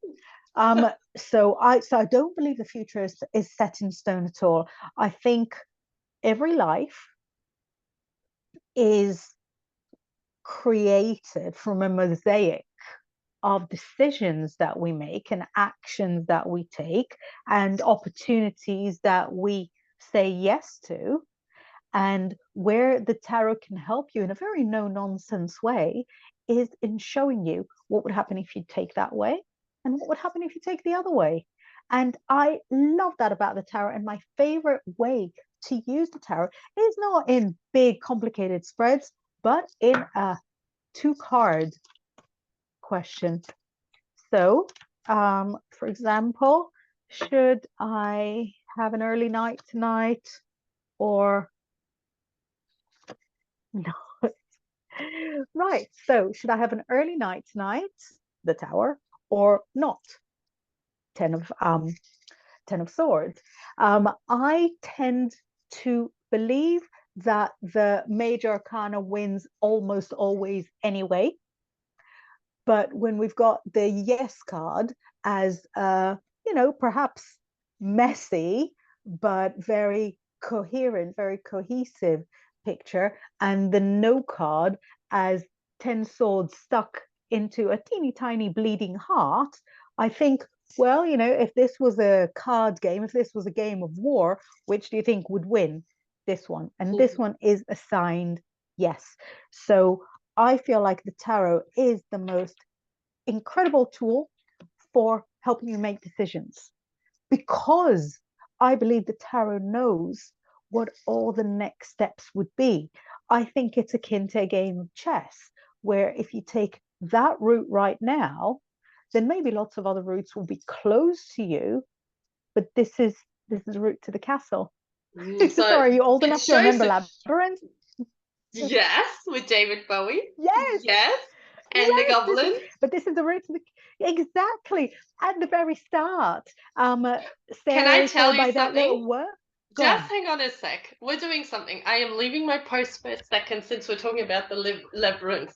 So I don't believe the future is set in stone at all. I think every life is created from a mosaic of decisions that we make and actions that we take and opportunities that we say yes to. And where the tarot can help you in a very no nonsense way is in showing you what would happen if you take that way and what would happen if you take the other way. And I love that about the tarot. And my favorite way to use the tarot is not in big, complicated spreads, but in a two card question. So, for example, should I have an early night tonight or no? Right. So, should I have an early night tonight? The Tower. or not. 10 of Swords. I tend to believe that the major arcana wins almost always anyway. But when we've got the yes card as perhaps messy, but very coherent, very cohesive picture, and the no card as 10 swords stuck into a teeny tiny bleeding heart, I think, well, if this was a card game, if this was a game of war, which do you think would win? This one. And this one is assigned yes. So I feel like the tarot is the most incredible tool for helping you make decisions, because I believe the tarot knows what all the next steps would be. I think it's akin to a game of chess, where if you take that route right now, then maybe lots of other routes will be closed to you, but this is a route to the castle. So Sorry, are you old it enough to shows remember that, Labyrinth? yes, with David Bowie. Yes, Yes. And the yes, goblins. this is the route to the exactly at the very start. Can I Sarah is tell held you by that something? little word. Go Just on. hang on a sec. We're doing something. I am leaving my post for a second since we're talking about the labyrinth.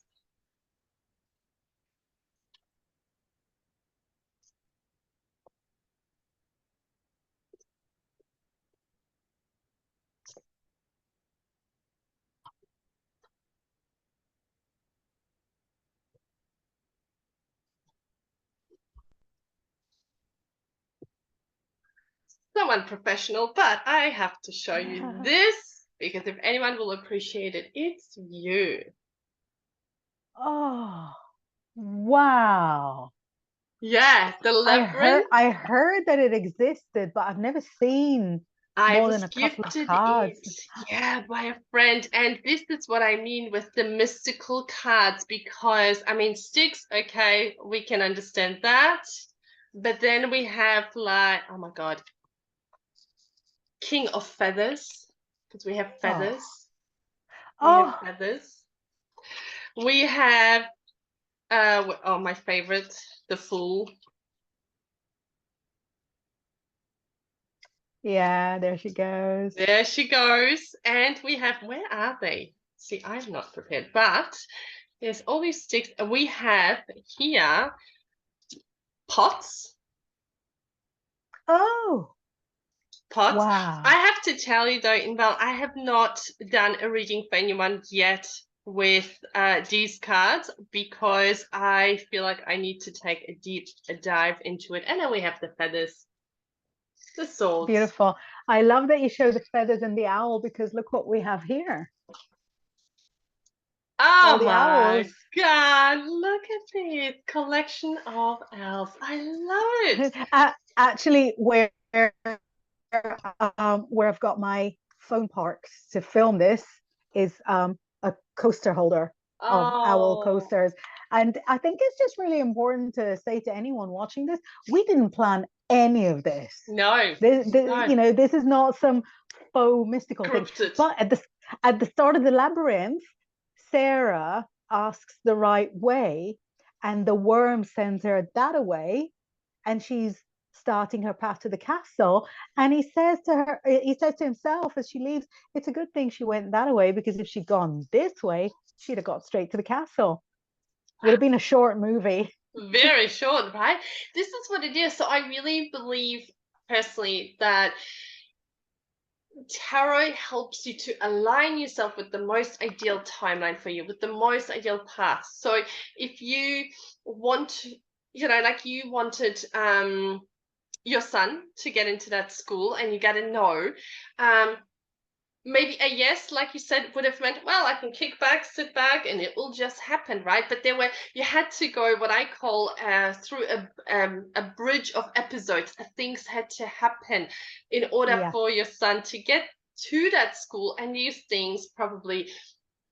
So unprofessional, but I have to show you this because if anyone will appreciate it, it's you. Oh, wow. Yeah, the labyrinth. I heard that it existed, but I've never seen I more was than a couple of gifted cards. it, yeah, by a friend. And this is what I mean with the mystical cards, because I mean, sticks, okay, we can understand that. But then we have like, oh my God, King of Feathers, because we have Oh, feathers. We have oh, feathers. We have, oh, my favorite, the Fool. yeah, there she goes. There she goes. And we have, where are they? See, I'm not prepared, but there's all these sticks. And we have here pots. Oh, Pots. I wow. have to tell you though, Inbal, I have not done a reading for anyone yet with these cards because I feel like I need to take a deep dive into it. And then we have the feathers, the swords. Beautiful. I love that you show the feathers and the owl, because look what we have here. All Oh the owls. my God, look at this collection of elves. I love it. Actually, where I've got my phone parks to film this is a coaster holder of owl Oh, coasters. And I think it's just really important to say to anyone watching this, we didn't plan any of this. no, no, This is not some faux mystical thing. scripted. But at the start of the labyrinth, Sarah asks the right way, and the worm sends her that away, and she's starting her path to the castle. And he says to himself as she leaves, it's a good thing she went that way, because if she'd gone this way, she'd have got straight to the castle. Would have been a short movie. Very short, right? This is what it is. So I really believe personally that tarot helps you to align yourself with the most ideal timeline for you, with the most ideal path. So if you want, like you wanted your son to get into that school and you got to know, maybe a yes, like you said, would have meant, well, I can kick back, sit back, and it will just happen, right? But you had to go what I call through a bridge of episodes. Things had to happen in order Yeah. for your son to get to that school, and these things probably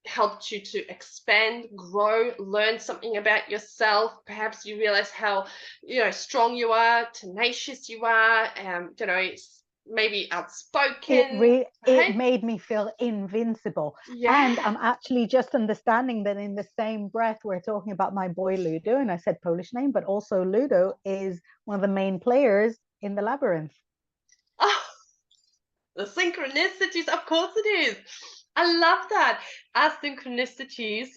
helped you to expand, grow, learn something about yourself. Perhaps you realize how strong you are, tenacious you are, maybe outspoken, it right? made me feel invincible. And Yeah. I'm actually just understanding that in the same breath we're talking about my boy Ludo, and I said Polish name, but also Ludo is one of the main players in the labyrinth. Oh, the synchronicities, of course it is. I love that. As synchronicities,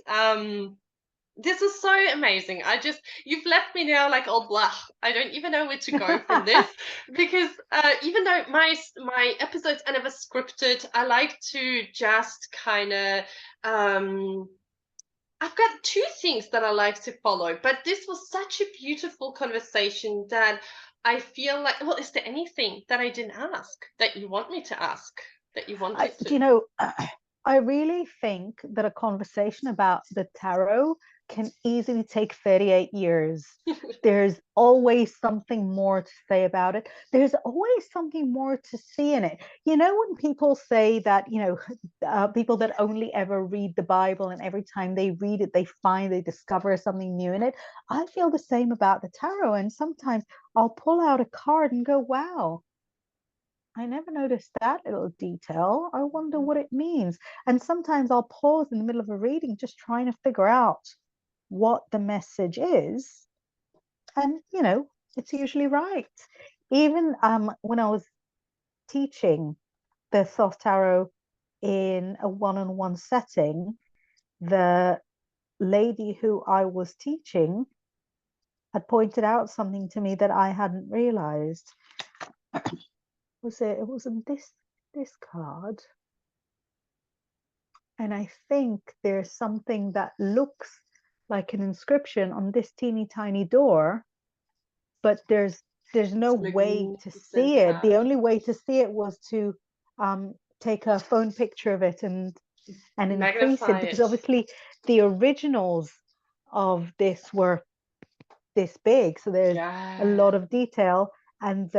this is so amazing. You've left me now like, oh, blah. I don't even know where to go from this because even though my episodes are never scripted, I like to just kind of, I've got two things that I like to follow, but this was such a beautiful conversation that I feel like, well, is there anything that I didn't ask that you want me to ask, that you wanted Do you to? know, I really think that a conversation about the tarot can easily take 38 years. There's always something more to say about it. There's always something more to see in it. You know, when people say that, people that only ever read the Bible and every time they read it, they discover something new in it. I feel the same about the tarot. And sometimes I'll pull out a card and go, wow, I never noticed that little detail. I wonder what it means. And sometimes I'll pause in the middle of a reading just trying to figure out what the message is. And, it's usually right. Even when I was teaching the Thoth Tarot in a one-on-one setting, the lady who I was teaching had pointed out something to me that I hadn't realized. It wasn't this card. And I think there's something that looks like an inscription on this teeny tiny door, but there's no It's way to magnificent see it. card. The only way to see it was to take a phone picture of it and increase it, Magnify because it. obviously the originals of this were this big, so there's a Yeah. lot of detail. And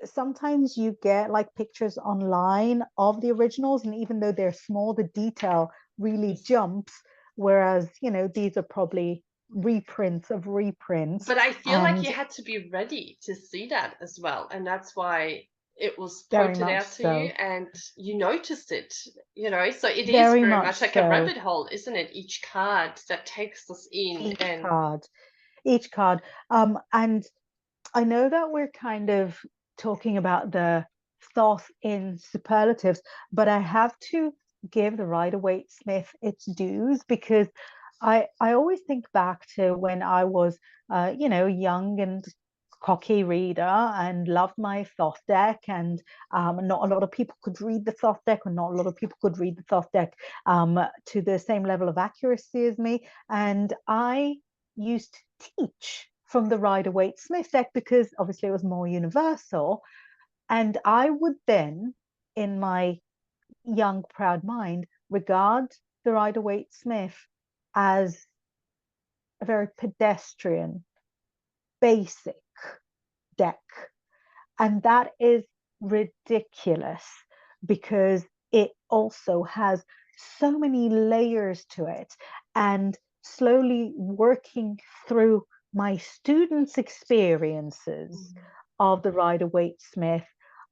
sometimes you get like pictures online of the originals, and even though they're small, the detail really Yes. jumps, whereas these are probably reprints of reprints. But I feel like And you had to be ready to see that as well. And that's why it was very pointed much out to you so, and you noticed it, So it is very very much much like a so. rabbit hole, isn't it? Each card that takes us in each and card each card and I know that we're kind of talking about the Thoth in superlatives, but I have to give the Rider-Waite Smith its dues, because I always think back to when I was young and cocky reader and loved my Thoth deck, and not a lot of people could read the Thoth deck, or not a lot of people could read the Thoth deck to the same level of accuracy as me. And I used to teach from the Rider-Waite Smith deck because obviously it was more universal. And I would then, in my young, proud mind, regard the Rider-Waite Smith as a very pedestrian, basic deck. And that is ridiculous, because it also has so many layers to it. And slowly working through my students' experiences of the Rider-Waite Smith,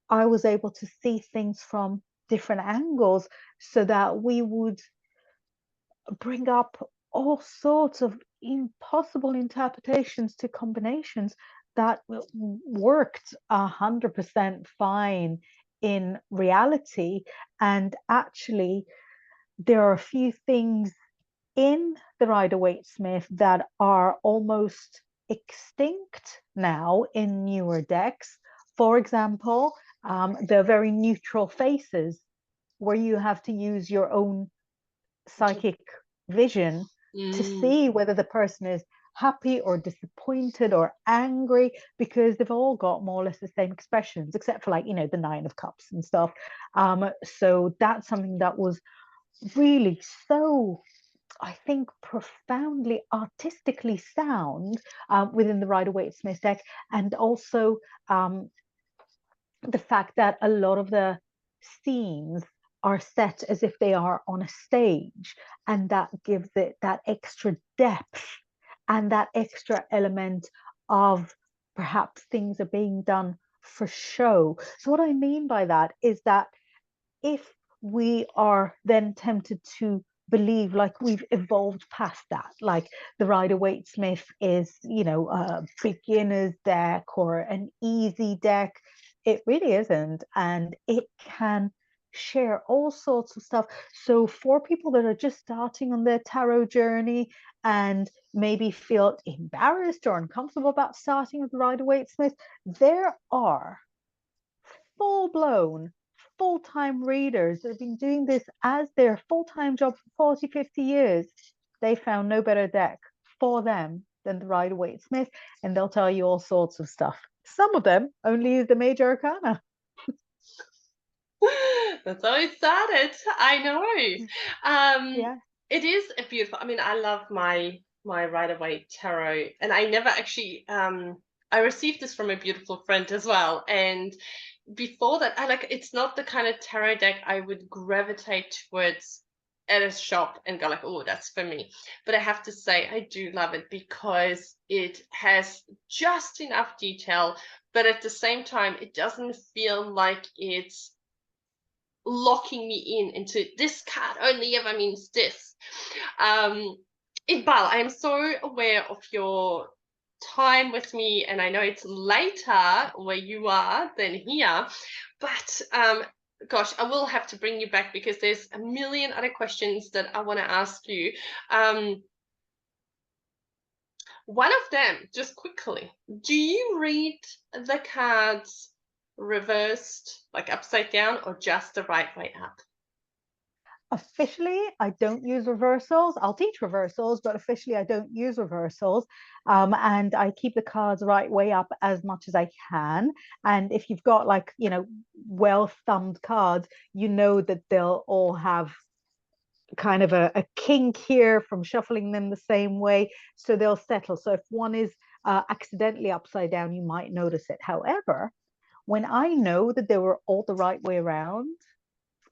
I was able to see things from different angles, so that we would bring up all sorts of impossible interpretations to combinations that worked 100% fine in reality. And actually, there are a few things in the Rider-Waite Smith that are almost extinct now in newer decks. For example, the very neutral faces, where you have to use your own psychic vision to mm, see whether the person is happy or disappointed or angry, because they've all got more or less the same expressions, except for, like, the Nine of Cups and stuff. So that's something that was really so, I think, profoundly artistically sound within the Rider-Waite Smith deck. And also the fact that a lot of the scenes are set as if they are on a stage, and that gives it that extra depth and that extra element of perhaps things are being done for show. So what I mean by that is that if we are then tempted to believe like we've evolved past that, like the Rider-Waite-Smith is, a beginner's deck or an easy deck, it really isn't. And it can share all sorts of stuff. So for people that are just starting on their tarot journey and maybe feel embarrassed or uncomfortable about starting with the Rider-Waite-Smith, there are full-blown full-time readers that have been doing this as their full-time job for 40, 50 years. They found no better deck for them than the Rider-Waite-Smith, and they'll tell you all sorts of stuff. Some of them only use the major arcana. That's how it started. I know. Yeah. It is a beautiful. I mean, I love my Rider-Waite tarot, and I never actually. I received this from a beautiful friend as well, and before that, I like. It's not the kind of tarot deck I would gravitate towards at a shop and go like, oh, that's for me. But I have to say, I do love it because it has just enough detail, but at the same time, it doesn't feel like it's locking me in into this card only ever means this. Inbal, I am so aware of your time with me, and I know it's later where you are than here, but gosh, I will have to bring you back because there's a million other questions that I want to ask you. One of them, just quickly, do you read the cards reversed, like upside down, or just the right way up? Officially, I don't use reversals. I'll teach reversals, but officially, I don't use reversals. And I keep the cards right way up as much as I can. And if you've got like, well thumbed cards, you know that they'll all have kind of a kink here from shuffling them the same way. So they'll settle. So if one is accidentally upside down, you might notice it. However, when I know that they were all the right way around,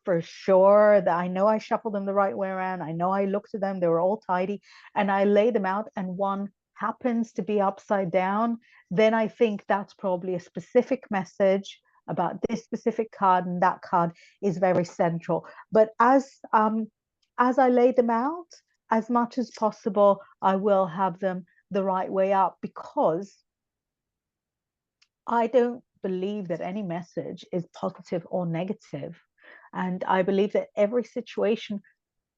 for sure, that I know I shuffled them the right way around. I know I looked at them, they were all tidy, and I lay them out, and one happens to be upside down, then I think that's probably a specific message about this specific card, and that card is very central. But as I lay them out, as much as possible, I will have them the right way up because I don't believe that any message is positive or negative. And I believe that every situation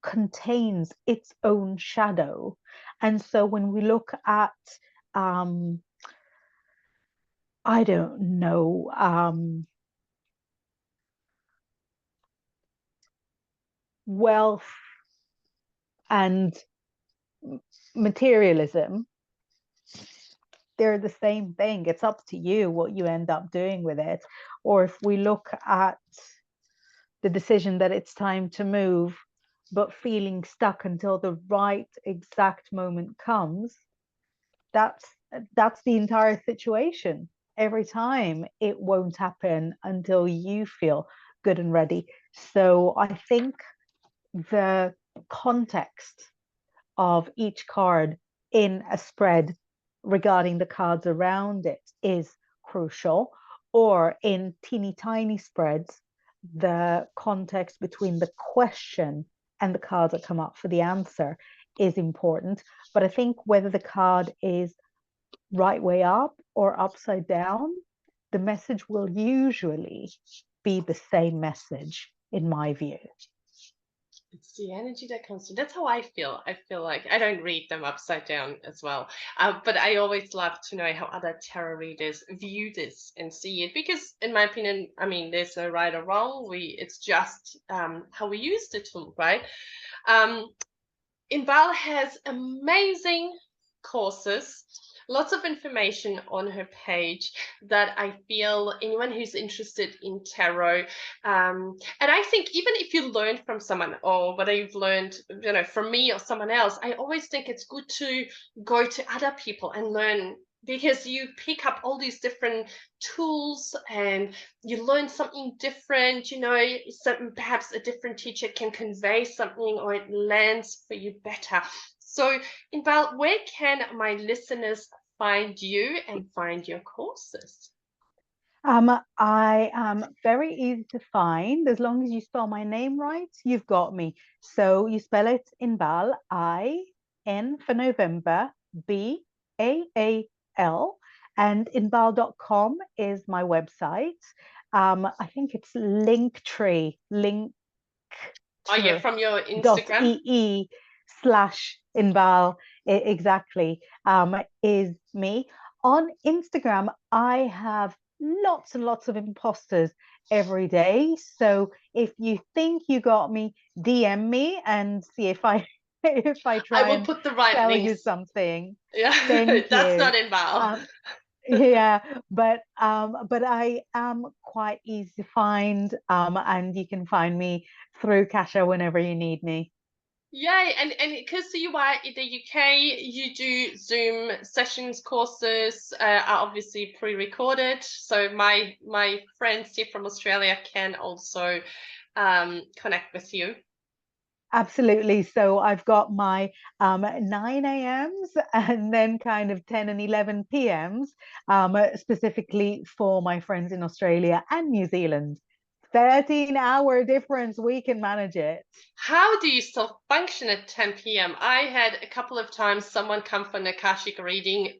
contains its own shadow. And so when we look at, um, I don't know, wealth and materialism, they're the same thing. It's up to you what you end up doing with it. Or if we look at the decision that it's time to move, but feeling stuck until the right exact moment comes, that's that's the entire situation. Every time it won't happen until you feel good and ready. So I think the context of each card in a spread regarding the cards around it is crucial, or in teeny tiny spreads, the context between the question and the cards that come up for the answer is important. But I think whether the card is right way up or upside down, the message will usually be the same message, in my view. It's the energy that comes through. That's how I feel. I feel like I don't read them upside down as well. But I always love to know how other tarot readers view this and see it because, in my opinion, I mean, there's no right or wrong. It's just how we use the tool, right? Um, Inbal has amazing courses, lots of information on her page that I feel anyone who's interested in tarot, and I think even if you learn from someone or whether you've learned, from me or someone else, I always think it's good to go to other people and learn because you pick up all these different tools and you learn something different, perhaps a different teacher can convey something or it lands for you better. So, Inbal, where can my listeners find you and find your courses? I am very easy to find. As long as you spell my name right, you've got me. So you spell it Inbal, I, N for November, B-A-A-L. And inbal.com is my website. I think it's Linktree, Oh yeah, linktree from your dot Instagram. ee slash Inbal exactly is me. On Instagram, I have lots and lots of imposters every day. So if you think you got me, DM me and see if I if I I try will and put the right sell you links. something. Yeah, Thank that's you. not in Val. Um, yeah, but I am quite easy to find, and you can find me through Kasha whenever you need me. Yay, and because you are in the UK, you do Zoom sessions, courses are obviously pre-recorded. So my friends here from Australia can also connect with you. Absolutely. So I've got my 9 a.m.s and then kind of 10 and 11 p.m.s, specifically for my friends in Australia and New Zealand. 13-hour difference, we can manage it. How do you still function at 10 p.m.? I had a couple of times someone come for an Akashic reading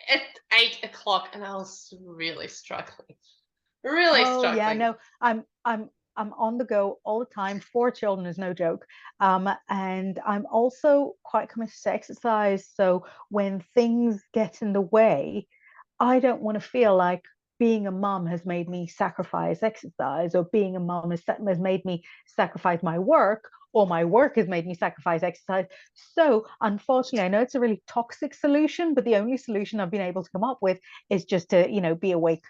at 8 o'clock, and I was really struggling. Really Oh yeah, struggling. no, I'm on the go all the time. 4 children is no joke. And I'm also quite committed to exercise. So when things get in the way, I don't want to feel like being a mum has made me sacrifice exercise, or being a mum has made me sacrifice my work, or my work has made me sacrifice exercise. So unfortunately, I know it's a really toxic solution, but the only solution I've been able to come up with is just to, be awake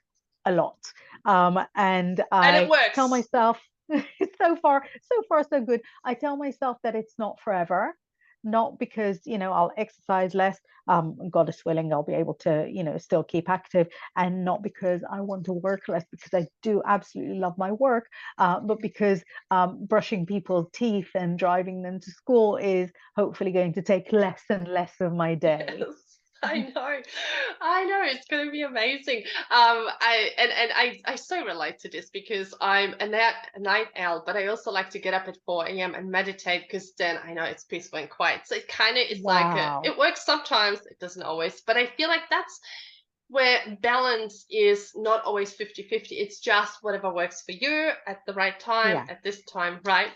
a lot. And And it I tell works. myself, so far, so good. I tell myself that it's not forever, not because, I'll exercise less. Goddess willing, I'll be able to, still keep active, and not because I want to work less, because I do absolutely love my work, but because brushing people's teeth and driving them to school is hopefully going to take less and less of my day. Yes, I know, it's going to be amazing. I so relate to this because I'm a night owl, but I also like to get up at 4 a.m. and meditate because then I know it's peaceful and quiet. So it kind of is like Wow. it works sometimes, it doesn't always, but I feel like that's where balance is not always 50-50. It's just whatever works for you at the right time, Yeah. at this time, right?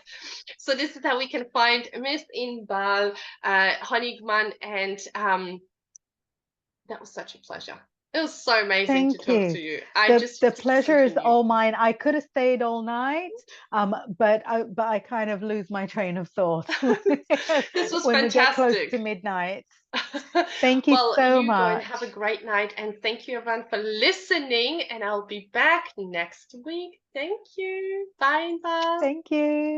So this is how we can find Miss Inbal Honigman, and that was such a pleasure. It was so amazing to Thank talk to you. you. I The just pleasure is something new. all mine. I could have stayed all night, but I kind of lose my train of thought This was when we get close fantastic. to midnight. Thank you Well, so you go and have a much. great night, and thank you everyone for listening. And I'll be back next week. Thank you. Bye, Inbal. Thank you.